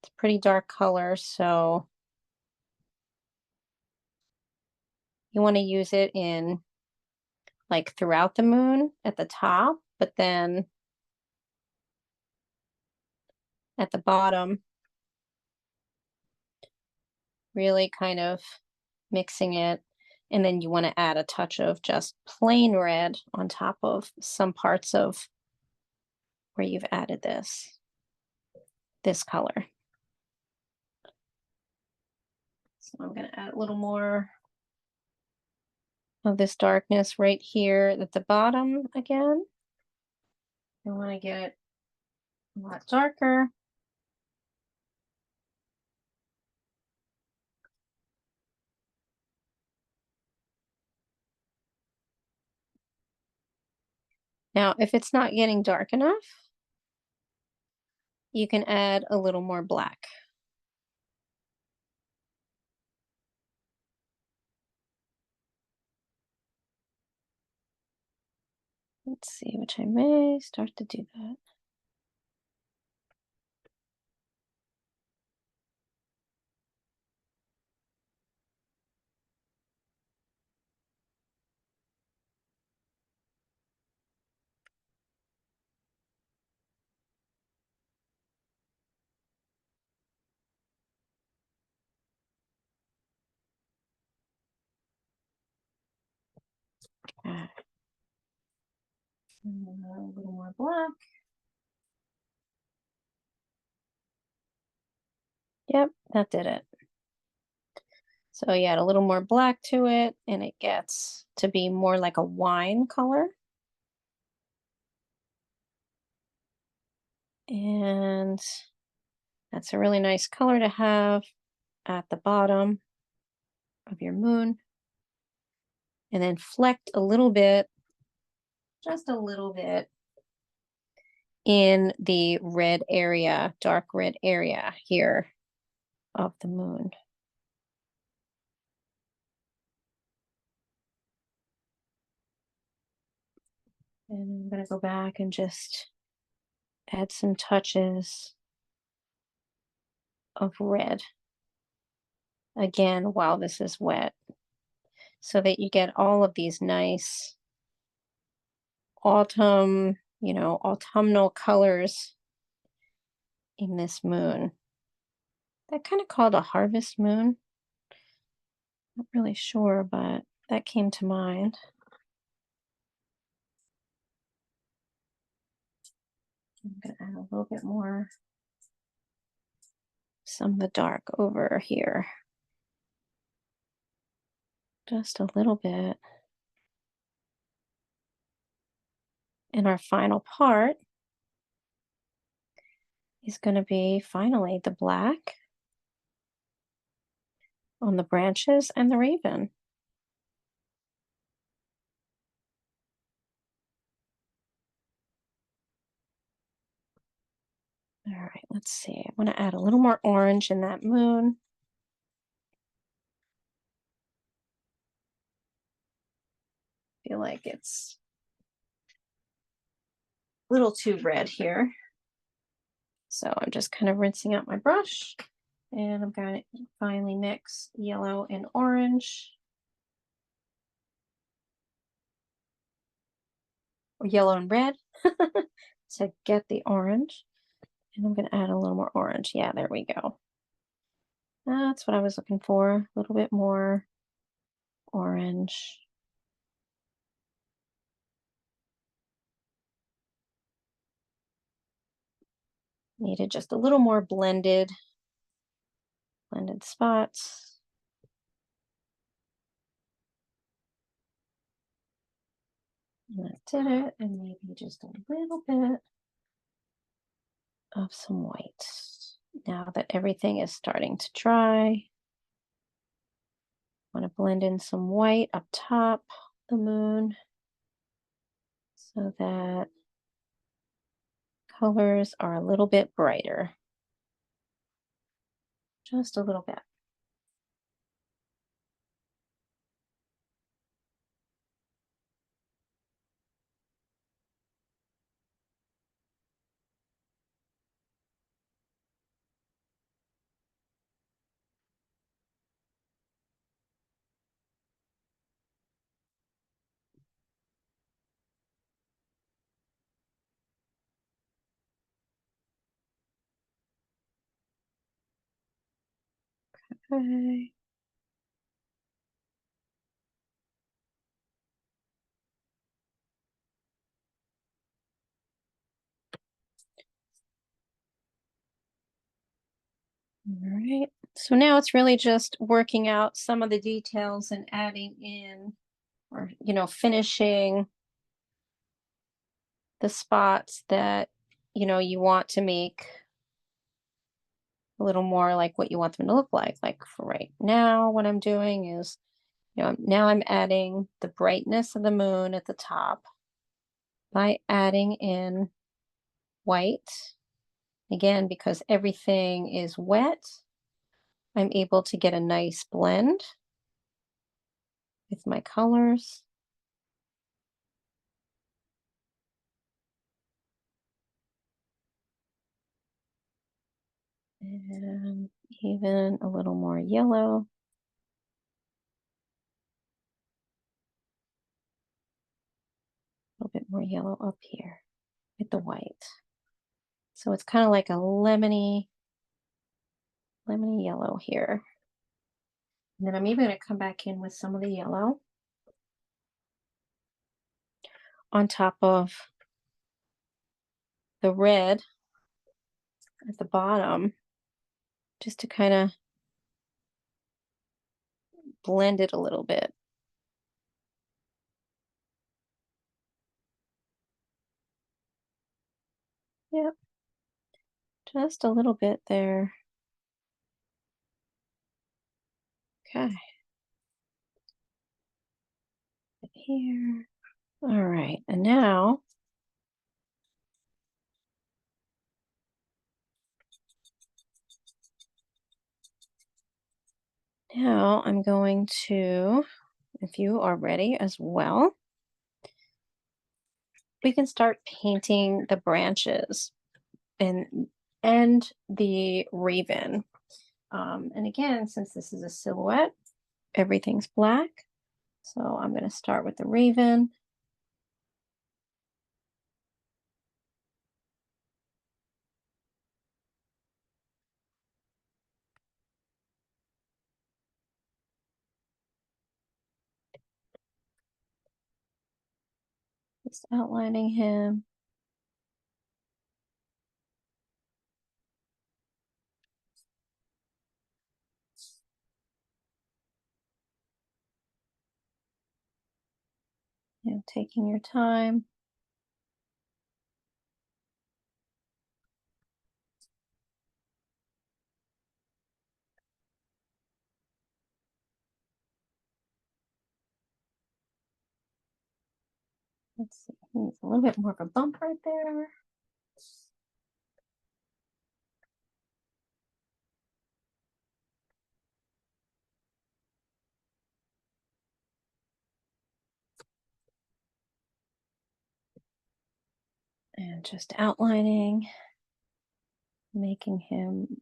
It's a pretty dark color, so you want to use it in like throughout the moon at the top, but then at the bottom, really kind of mixing it. And then you want to add a touch of just plain red on top of some parts of where you've added this color. So I'm going to add a little more of this darkness right here at the bottom again. I want to get it a lot darker. Now, if it's not getting dark enough, you can add a little more black. Let's see, which I may start to do that. Okay. And then a little more black. Yep, that did it. So you add a little more black to it, and it gets to be more like a wine color. And that's a really nice color to have at the bottom of your moon. And then flecked a little bit, just a little bit, in the red area, dark red area here of the moon. And I'm going to go back and just add some touches of red again while this is wet so that you get all of these nice autumnal colors in this moon. That kind of called a harvest moon. Not really sure, but that came to mind. I'm going to add a little bit more, some of the dark over here. Just a little bit. And our final part is going to be finally the black on the branches and the raven. All right, let's see. I want to add a little more orange in that moon. Feel like it's a little too red here. So I'm just kind of rinsing out my brush, and I'm going to finally mix yellow and orange, or yellow and red to get the orange. And I'm going to add a little more orange. Yeah, there we go. That's what I was looking for. A little bit more orange. Needed just a little more blended spots. And that did it. And maybe just a little bit of some white. Now that everything is starting to dry, I want to blend in some white up top the moon so that colors are a little bit brighter, just a little bit. Okay. All right. So now it's really just working out some of the details and adding in or, finishing the spots that, you want to make a little more like what you want them to look like. Like for right now, what I'm doing is, now I'm adding the brightness of the moon at the top by adding in white. Again, because everything is wet, I'm able to get a nice blend with my colors. And even a little more yellow. A little bit more yellow up here with the white. So it's kind of like a lemony yellow here. And then I'm even going to come back in with some of the yellow on top of the red at the bottom, just to kind of blend it a little bit. Yep, just a little bit there. Okay. Here. All right. And now I'm going to, if you are ready as well, we can start painting the branches and the raven. And again, since this is a silhouette, everything's black. So I'm going to start with the raven. Just outlining him. Taking your time. Let's see, he needs a little bit more of a bump right there. And just outlining, making him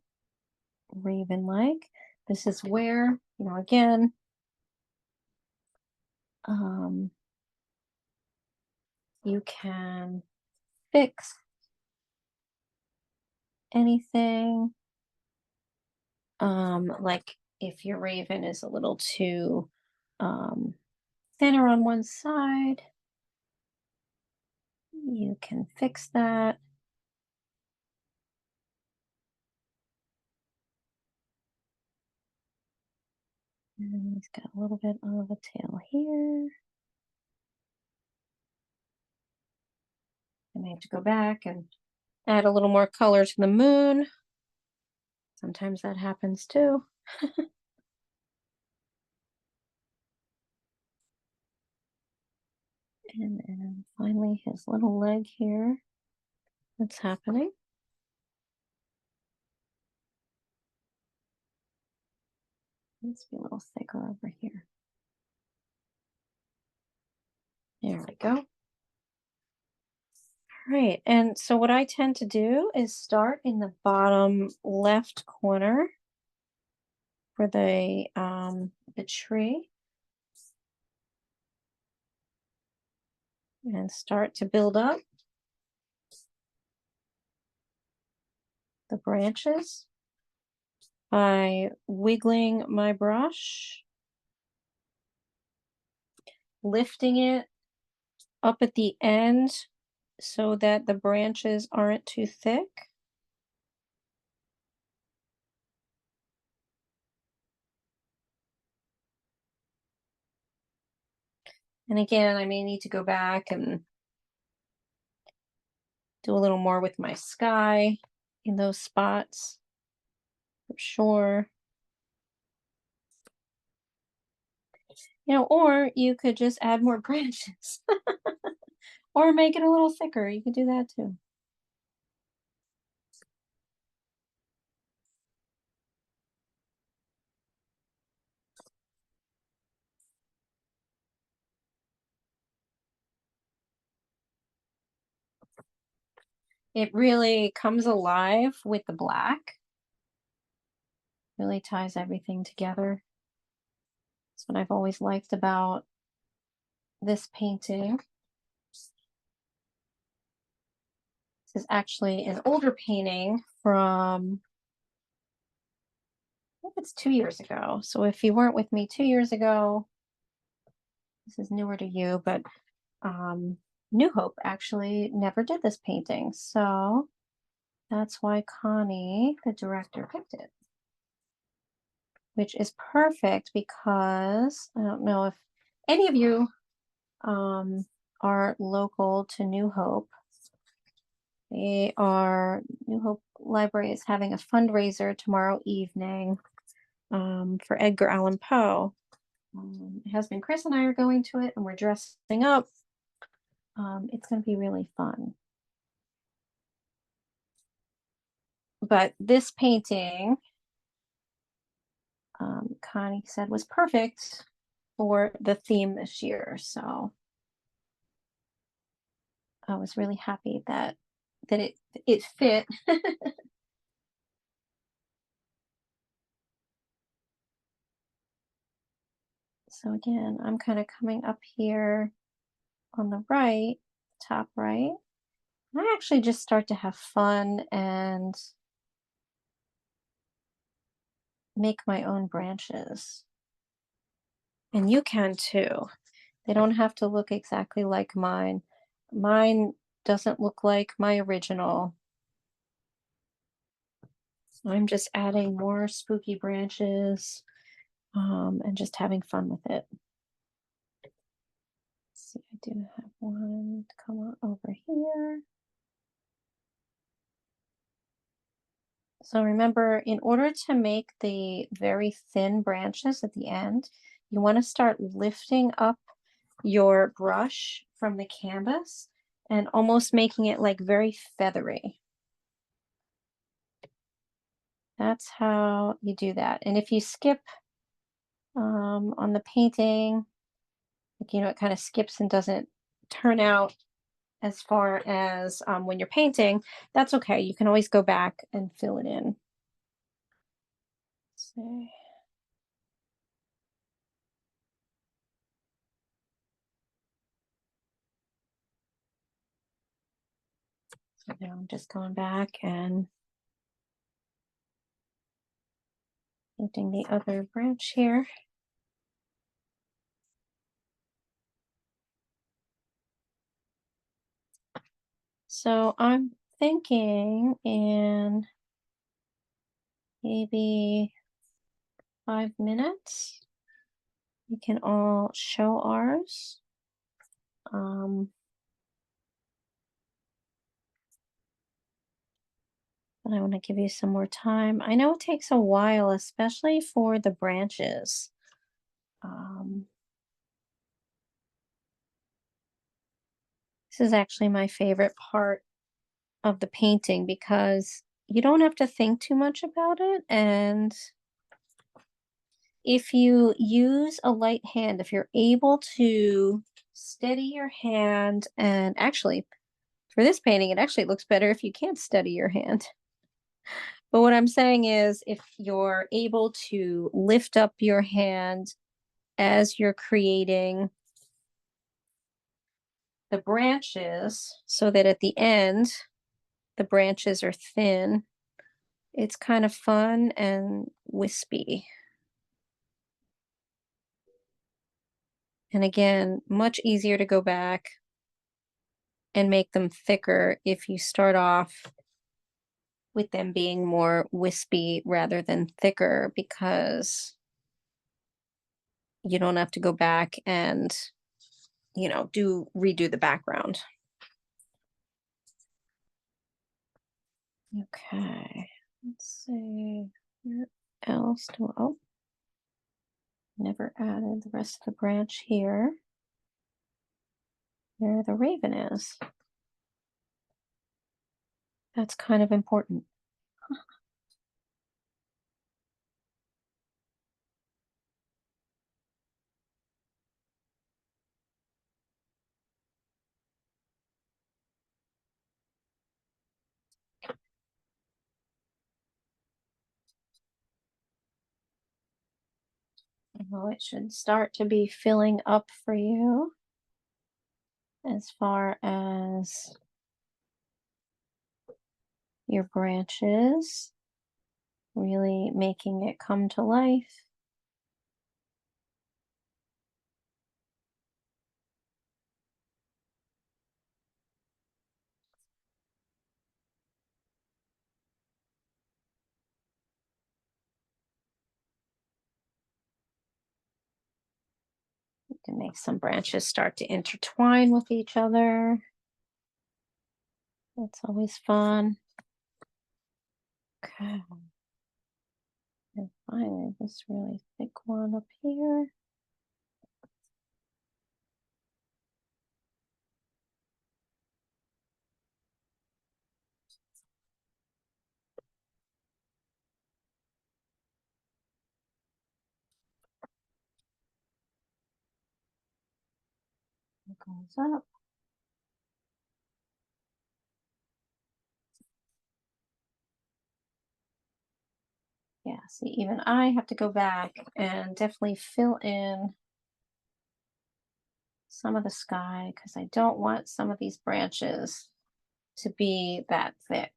raven-like. This is where, again, um, you can fix anything. Like if your raven is a little too um, thinner on one side, you can fix that. And he's got a little bit of a tail here. I may have to go back and Add a little more color to the moon. Sometimes that happens too. And then finally his little leg here. What's happening? Let's be a little thicker over here. There we go. All right. And so what I tend to do is start in the bottom left corner for the tree and start to build up the branches by wiggling my brush, lifting it up at the end so that the branches aren't too thick. And again, I may need to go back and do a little more with my sky in those spots for sure. Or you could just add more branches or make it a little thicker. You could do that too. It really comes alive with the black, really ties everything together. That's what I've always liked about this painting. This is actually an older painting from, I think it's 2 years ago. So if you weren't with me 2 years ago, this is newer to you, but New Hope actually never did this painting. So that's why Connie, the director, picked it, which is perfect because I don't know if any of you are local to New Hope. New Hope Library is having a fundraiser tomorrow evening for Edgar Allan Poe. My husband Chris and I are going to it, and we're dressing up. It's going to be really fun. But this painting, Connie said, was perfect for the theme this year. So I was really happy that it fit. So again, I'm kind of coming up here on the right, top right. I actually just start to have fun and make my own branches. And you can too. They don't have to look exactly like mine. Mine doesn't look like my original. I'm just adding more spooky branches and just having fun with it. Let's see, I do have one to come on over here. So remember, in order to make the very thin branches at the end, you want to start lifting up your brush from the canvas and almost making it like very feathery. That's how you do that. And if you skip on the painting, like, it kind of skips and doesn't turn out as far as when you're painting, that's okay. You can always go back and fill it in. Let's see. So now I'm just going back and painting the other branch here. So I'm thinking in maybe 5 minutes, we can all show ours. Um, but I want to give you some more time. I know it takes a while, especially for the branches. Um, this is actually my favorite part of the painting because you don't have to think too much about it. And if you use a light hand, if you're able to steady your hand, and actually, for this painting, it actually looks better if you can't steady your hand. But what I'm saying is, if you're able to lift up your hand as you're creating the branches so that at the end, the branches are thin, it's kind of fun and wispy. And again, much easier to go back and make them thicker if you start off with them being more wispy rather than thicker, because you don't have to go back and, do redo the background. Okay. Let's see. Where else do oh, never added the rest of the branch here. There the raven is. That's kind of important. Well, it should start to be filling up for you as far as your branches, really making it come to life. You can make some branches start to intertwine with each other. That's always fun. Okay. And finally, this really thick one up here. It goes up. Yeah, see, even I have to go back and definitely fill in some of the sky because I don't want some of these branches to be that thick.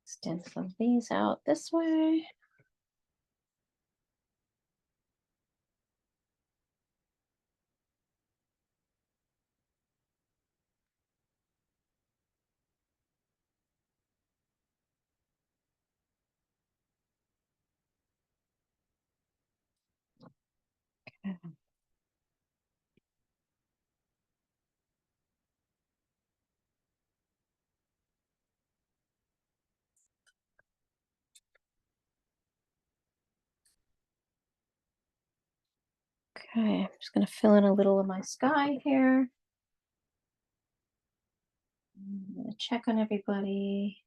Extend some of these out this way. Okay, I'm just going to fill in a little of my sky here. I'm going to check on everybody.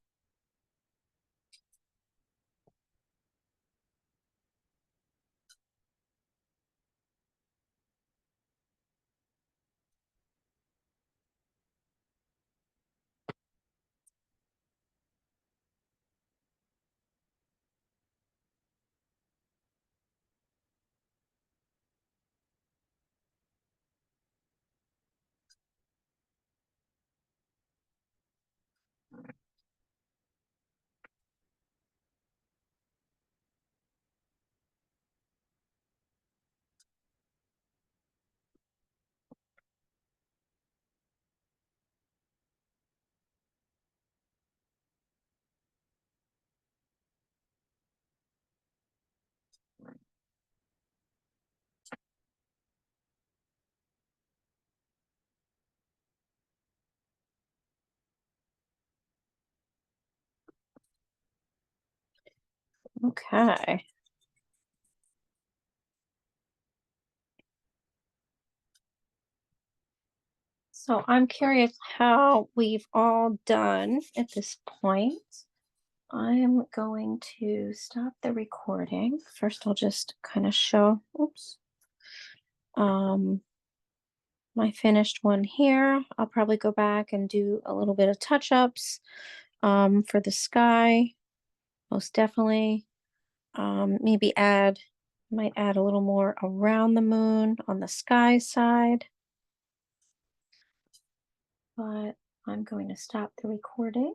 Okay. So I'm curious how we've all done at this point. I'm going to stop the recording. First, I'll just kind of show, oops, um, my finished one here. I'll probably go back and do a little bit of touch-ups for the sky, most definitely. Maybe might add a little more around the moon on the sky side, but I'm going to stop the recording.